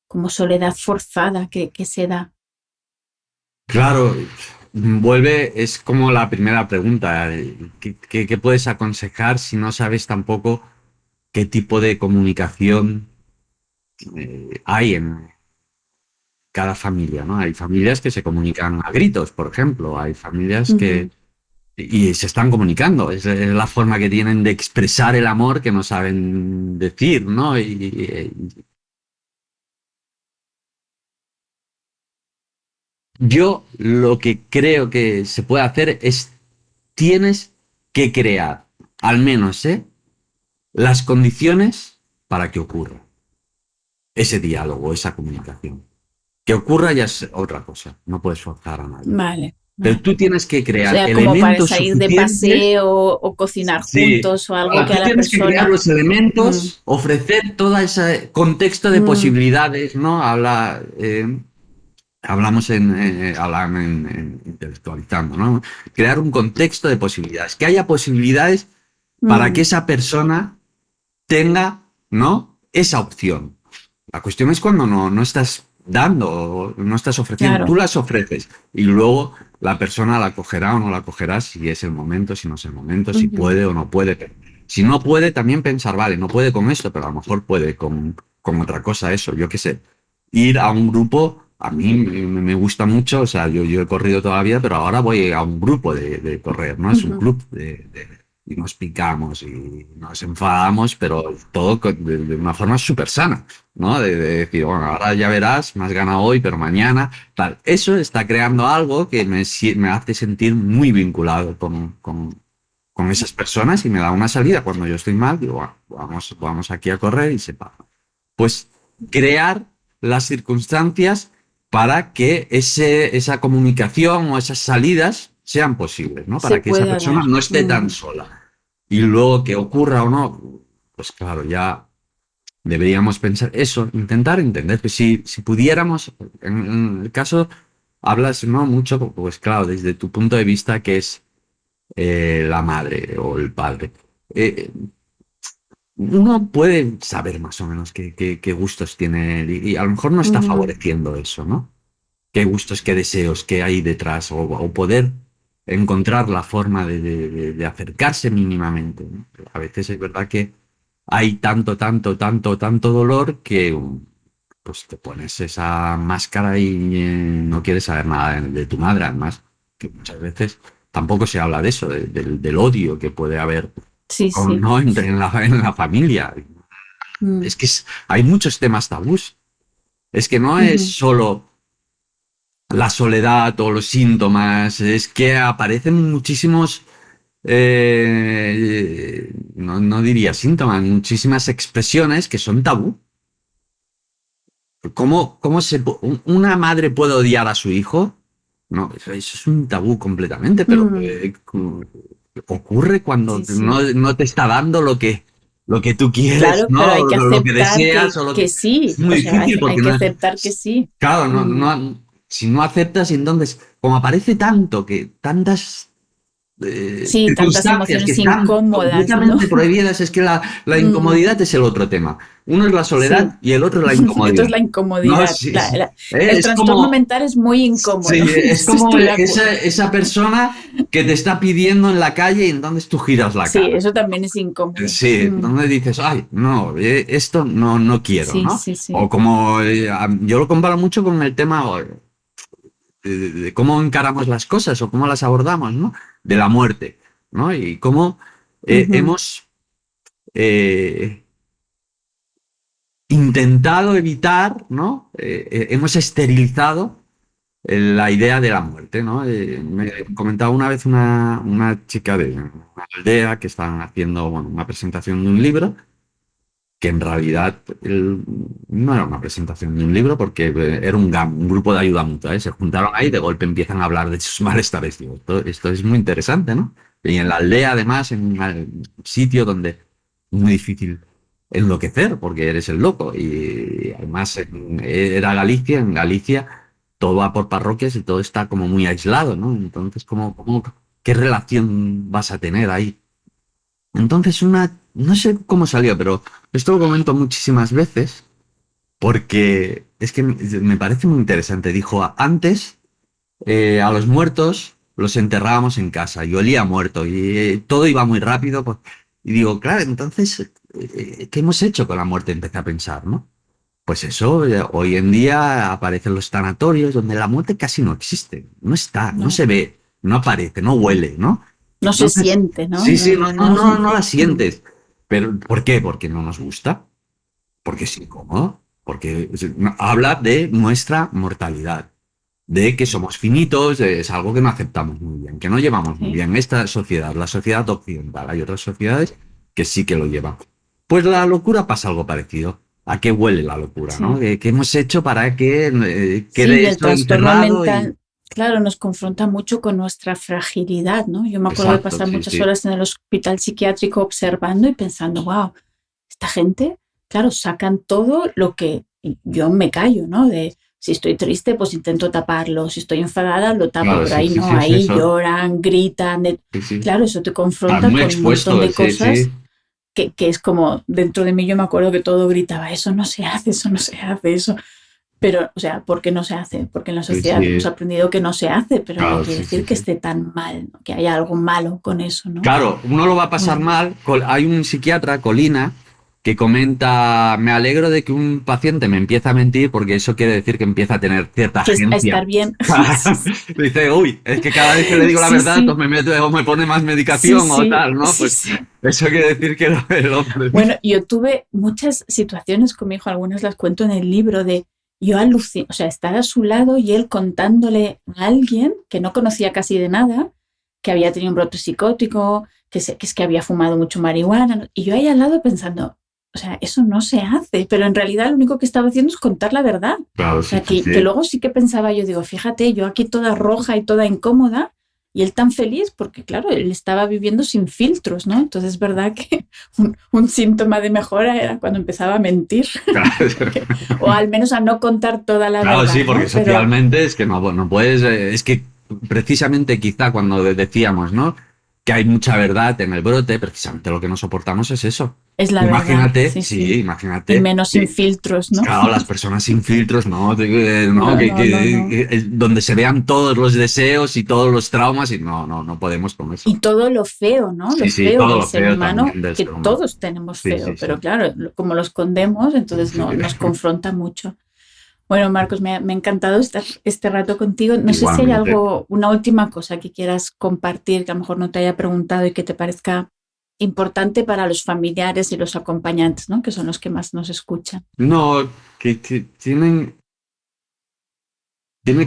como soledad forzada que se da. Claro, es como la primera pregunta. ¿Qué puedes aconsejar si no sabes tampoco qué tipo de comunicación hay en cada familia, ¿no? Hay familias que se comunican a gritos, por ejemplo. Hay familias que Ujú. y se están comunicando. Es la forma que tienen de expresar el amor que no saben decir, ¿no? Yo lo que creo que se puede hacer es tienes que crear, al menos, las condiciones para que ocurra ese diálogo, esa comunicación. Que ocurra ya es otra cosa, no puedes forzar a nadie. Vale, Pero vale. tú tienes que O crear sea, como para elementos salir de suficientes. paseo o cocinar Sí, juntos o algo ahora que tú a la tienes que crear persona... los Mm, elementos, ofrecer todo ese contexto de mm, posibilidades, ¿no? Hablamos en intelectualizando, ¿no? Crear un contexto de posibilidades, que haya posibilidades para que mm. esa persona tenga, ¿no? Esa opción. La cuestión es cuando no estás dando, no estás ofreciendo, tú Claro. las ofreces y luego la persona la cogerá o no la cogerá si es el momento, si no es el momento, si Ujú, puede o no puede. Si no puede, también pensar, vale, no puede con esto, pero a lo mejor puede con otra cosa, eso, yo qué sé. Ir a un grupo, a mí me gusta mucho, o sea, yo he corrido toda la vida, pero ahora voy a un grupo de correr, ¿no? Es un ujú, club y nos picamos y nos enfadamos, pero todo de una forma súper sana, ¿no? De decir, bueno, ahora ya verás, me has ganado hoy, pero mañana, tal. Eso está creando algo que me hace sentir muy vinculado con esas personas y me da una salida. Cuando yo estoy mal, digo, "Bueno, vamos aquí a correr y se paga". Pues crear las circunstancias para que esa comunicación o esas salidas sean posibles, ¿no? se Para que esa pueda persona dar. no esté tan sola. Y luego que ocurra o no, pues claro, ya deberíamos pensar eso, intentar entender que si pudiéramos, en el caso, hablas no mucho, pues claro, desde tu punto de vista que es la madre o el padre. Eh, Uno puede saber más o menos qué gustos tiene él y a lo mejor no está Ujú, favoreciendo eso, ¿no? Qué gustos, qué deseos, qué hay detrás o poder encontrar la forma de acercarse mínimamente, ¿no? A veces es verdad que hay tanto dolor que pues te pones esa máscara y no quieres saber nada de tu madre, además, que muchas veces tampoco se habla de eso, del odio que puede haber sí, sí. ¿no? En la familia. Mm, Hay muchos temas tabús. Es que no es ujú, solo la soledad o los síntomas, es que aparecen muchísimos, no diría síntomas, muchísimas expresiones que son tabú. ¿Una madre puede odiar a su hijo? No, eso es un tabú completamente, pero mm, ocurre cuando sí, sí. no te está dando lo que tú quieres, Claro, pero ¿no? hay que Lo que aceptar deseas o que Es sí. O muy sea, difícil hay porque que no, aceptar que sí. claro, Mm, si no aceptas, entonces, como aparece tanto, que tantas, Sí, tantas circunstancias que emociones están incómodas, ¿no? completamente prohibidas. Es que la incomodidad es el otro tema. Uno es la Sí. soledad y el otro es la Y esto es incomodidad. la No, incomodidad. sí, sí. El Es trastorno como, mental es muy sí, incómodo. es Sí, como estoy de acuerdo. esa persona que te está pidiendo en la calle y entonces tú giras la Sí, cara. eso también es incómodo. Sí, donde dices, ay, no, esto no quiero, Sí, ¿no? sí, O sí. como yo lo comparo mucho con el tema de cómo encaramos las cosas o cómo las abordamos, ¿no? De la muerte, ¿no? Y cómo Ujú. hemos eh, intentado evitar, ¿no? Hemos esterilizado la idea de la muerte, ¿no? Me comentaba una vez una chica de una aldea que estaban haciendo, bueno, una presentación de un libro que en realidad no era una presentación de un libro porque era un GAM, un grupo de ayuda mutua, ¿eh? Se juntaron ahí y de golpe empiezan a hablar de sus malestares. Digo, esto es muy interesante, ¿no? Y en la aldea, además, en un sitio donde es muy difícil enloquecer porque eres el loco. Y además era Galicia, en Galicia todo va por parroquias y todo está como muy aislado, ¿no? Entonces, ¿qué relación vas a tener ahí? Entonces, no sé cómo salió, pero esto lo comento muchísimas veces porque es que me parece muy interesante. Dijo, antes a los muertos los enterrábamos en casa y olía a muerto y todo iba muy rápido. Y digo, claro, entonces, ¿qué hemos hecho con la muerte? Empecé a pensar, ¿no? Pues eso, hoy en día aparecen los tanatorios donde la muerte casi no existe, no está, no No, se ve, no aparece, no huele, ¿no? no se Entonces, siente, ¿no? sí, No, sí, no, no. no la sientes. Pero, ¿por qué? Porque no nos gusta, porque es incómodo, porque habla de nuestra mortalidad, de que somos finitos, es algo que no aceptamos muy bien, que no llevamos muy Sí. bien. Esta sociedad, la sociedad occidental, hay otras sociedades que sí que lo llevan. Pues la locura pasa algo parecido. ¿A qué huele la locura, no? Sí. ¿Qué hemos hecho para que Sí, quede y el esto trastorno encerrado y... mental, claro, nos confronta mucho con nuestra fragilidad, ¿no? Yo me acuerdo de Exacto, pasar sí, muchas sí. horas en el hospital psiquiátrico observando y pensando, wow, esta gente, claro, sacan todo lo que yo me callo, ¿no? De si estoy triste, pues intento taparlo, si estoy enfadada, lo tapo, Claro, pero sí, ahí sí, no, sí, es ahí eso. lloran, gritan, Sí, sí. claro, eso te Estás confronta muy con un montón expuesto, de sí, cosas sí. que es como dentro de mí yo me acuerdo que todo gritaba, eso no se hace, eso no se hace, eso. Pero, o sea, ¿por qué no se hace? Porque en la Sí, sociedad hemos sí. aprendido que no se hace, pero no Claro, quiere sí, sí, decir que sí. esté tan mal, ¿no? Que haya algo malo con eso, ¿no? Claro, uno lo va a pasar Bueno, mal. Hay un psiquiatra, Colina, que comenta, me alegro de que un paciente me empiece a mentir porque eso quiere decir que empieza a tener cierta que es a estar agencia. bien. Sí, sí, Dice, uy, es que cada vez que le digo la sí, verdad, pues sí, me mete o me pone más sí, medicación o sí, tal, ¿no? sí, Pues sí. eso quiere decir que el hombre... Bueno, yo tuve muchas situaciones con mi hijo, algunas las cuento en el libro, de yo alucino, o sea, estar a su lado y él contándole a alguien que no conocía casi de nada, que había tenido un brote psicótico, que es que había fumado mucho marihuana, ¿no? Y yo ahí al lado pensando, o sea, eso no se hace, pero en realidad lo único que estaba haciendo es contar la verdad. Claro, O sí, sea, sí, que sí. luego sí que pensaba, yo digo, fíjate, yo aquí toda roja y toda incómoda, y él tan feliz porque, claro, él estaba viviendo sin filtros, ¿no? Entonces es verdad que un síntoma de mejora era cuando empezaba a mentir, o al menos a no contar toda la Claro, sí, verdad, porque ¿no? Pero socialmente es que no puedes, es que precisamente quizá cuando decíamos, ¿no? Que hay mucha verdad en el brote, precisamente lo que no soportamos es eso. es la verdad, Imagínate, sí, sí, sí. Y imagínate, menos sin filtros, ¿no? claro, las personas sin filtros, ¿no? No, No, no, no, no. donde se vean todos los deseos y todos los traumas y no podemos con eso. Y todo lo feo, ¿no? Lo Sí, sí, feo todo del lo ser feo humano, también del que ser humano. todos tenemos Sí, sí, feo, sí. pero claro, como lo escondemos, Sí, entonces sí. no, nos confronta mucho. Bueno, Marcos, me ha encantado estar este rato contigo. No sé si hay Igualmente. algo, una última cosa que quieras compartir, que a lo mejor no te haya preguntado y que te parezca importante para los familiares y los acompañantes, ¿no? Que son los que más nos escuchan. No, que tiene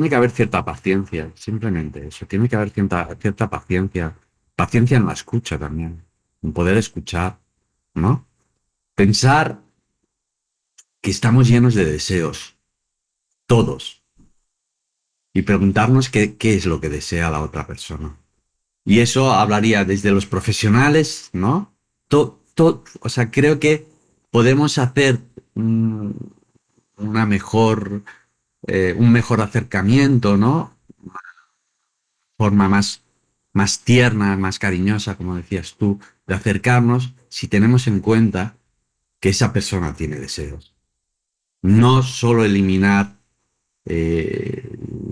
que haber cierta paciencia, simplemente eso. Tiene que haber cierta paciencia. Paciencia en la escucha también. En poder escuchar, ¿no? Pensar que estamos llenos de deseos, todos. Y preguntarnos qué es lo que desea la otra persona. Y eso hablaría desde los profesionales, ¿no? O sea, creo que podemos hacer mm, un mejor acercamiento, ¿no? Forma más más tierna, más cariñosa, como decías tú, de acercarnos si tenemos en cuenta que esa persona tiene deseos. No solo eliminar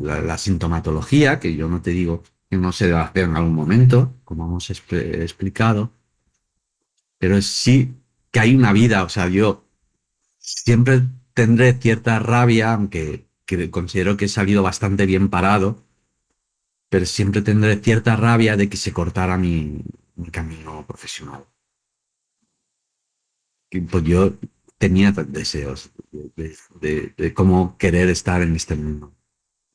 la sintomatología, que yo no te digo que no se debe hacer en algún momento, como hemos explicado, pero sí que hay una vida. O sea, yo siempre tendré cierta rabia, aunque que considero que he salido bastante bien parado, pero siempre tendré cierta rabia de que se cortara mi camino profesional. Y pues yo tenía deseos de cómo querer estar en este mundo.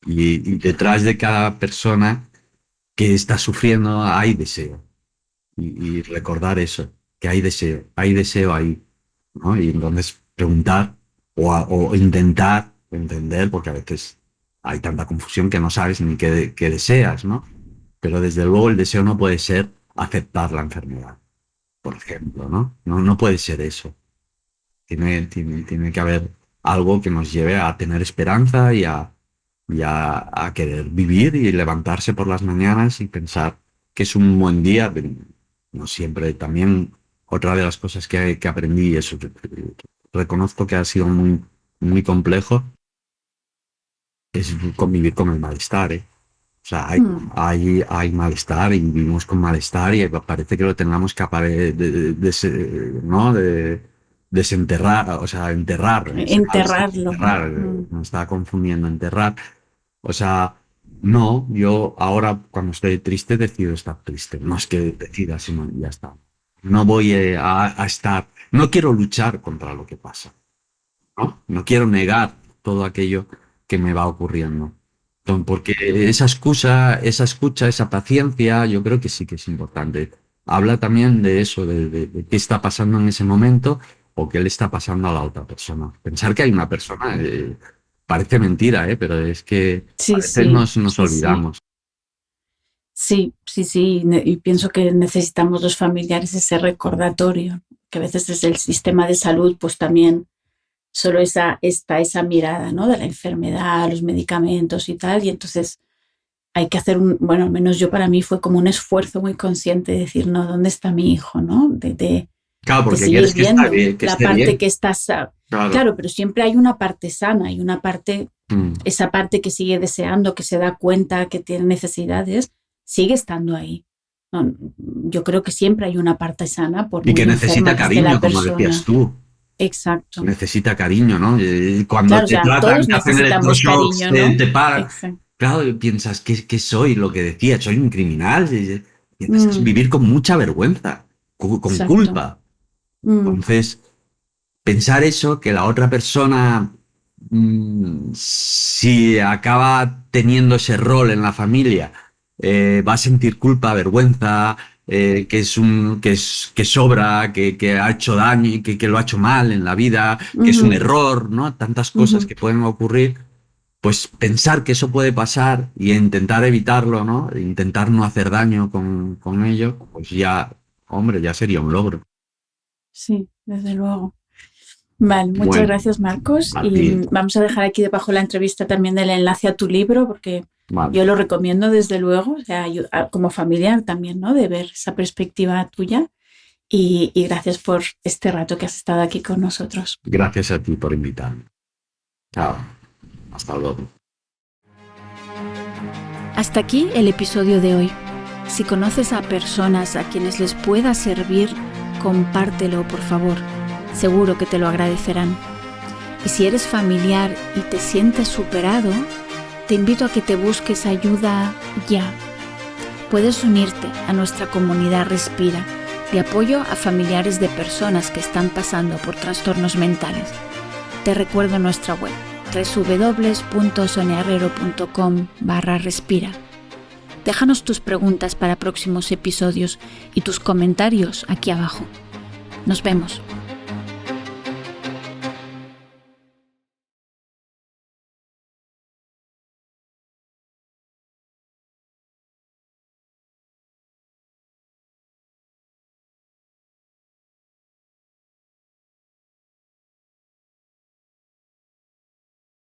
Y detrás de cada persona que está sufriendo hay deseo. Y recordar eso, que hay deseo ahí, ¿no? Y entonces preguntar o intentar entender, porque a veces hay tanta confusión que no sabes ni qué deseas, ¿no? Pero desde luego el deseo no puede ser aceptar la enfermedad, por ejemplo, ¿no? No puede ser eso. Tiene que haber algo que nos lleve a tener esperanza y a querer vivir y levantarse por las mañanas y pensar que es un buen día. No siempre. También otra de las cosas que aprendí, eso reconozco que ha sido muy, muy complejo, es convivir con el malestar, ¿eh? O sea, hay malestar y vivimos con malestar y parece que lo tengamos que ¿no? de desenterrar, o sea, enterrar. Enterrarlo. Me estaba confundiendo, enterrar. O sea, no, yo ahora cuando estoy triste decido estar triste. No es que decida, sino ya está. No voy a estar, no quiero luchar contra lo que pasa, ¿no? No quiero negar todo aquello que me va ocurriendo. Entonces, porque esa escucha, esa paciencia, yo creo que sí que es importante. Habla también de eso, de qué está pasando en ese momento o qué le está pasando a la otra persona. Pensar que hay una persona, parece mentira, pero es que a veces nos olvidamos. Sí, y pienso que necesitamos los familiares ese recordatorio, que a veces desde el sistema de salud pues también solo está esa mirada, ¿no? De la enfermedad, los medicamentos y tal, y entonces hay que hacer bueno, al menos yo, para mí fue como un esfuerzo muy consciente de decir, no, ¿dónde está mi hijo, no? Claro, porque seguir viendo la parte bien. que está claro, pero siempre hay una parte sana, hay una parte, esa parte que sigue deseando, que se da cuenta que tiene necesidades, sigue estando ahí. No, yo creo que siempre hay una parte sana, por y muy que necesita cariño, como decías tú. Exacto. Necesita cariño, ¿no? Cuando claro, te tratan, todos te hacen necesitamos electroshocks, cariño, ¿no? te paran. Exacto. Claro, piensas que soy lo que decía, soy un criminal. Y empiezas a vivir con mucha vergüenza, con culpa. Entonces, pensar eso, que la otra persona, si acaba teniendo ese rol en la familia, va a sentir culpa, vergüenza, que sobra, que ha hecho daño y que lo ha hecho mal en la vida, que es un error, ¿no? Tantas cosas que pueden ocurrir. Pues pensar que eso puede pasar y intentar evitarlo, ¿no? Intentar no hacer daño con ello, pues ya, hombre, ya sería un logro. Sí, desde luego. Vale, muchas gracias, Marcos. Y vamos a dejar aquí debajo la entrevista también del enlace a tu libro, porque yo lo recomiendo desde luego, o sea, como familiar también, ¿no? De ver esa perspectiva tuya. Y gracias por este rato que has estado aquí con nosotros. Gracias a ti por invitarme. Chao. Hasta luego. Hasta aquí el episodio de hoy. Si conoces a personas a quienes les pueda servir, compártelo, por favor. Seguro que te lo agradecerán. Y si eres familiar y te sientes superado, te invito a que te busques ayuda ya. Puedes unirte a nuestra comunidad Respira, de apoyo a familiares de personas que están pasando por trastornos mentales. Te recuerdo nuestra web, www.soniaherrero.com/respira. Déjanos tus preguntas para próximos episodios y tus comentarios aquí abajo. Nos vemos.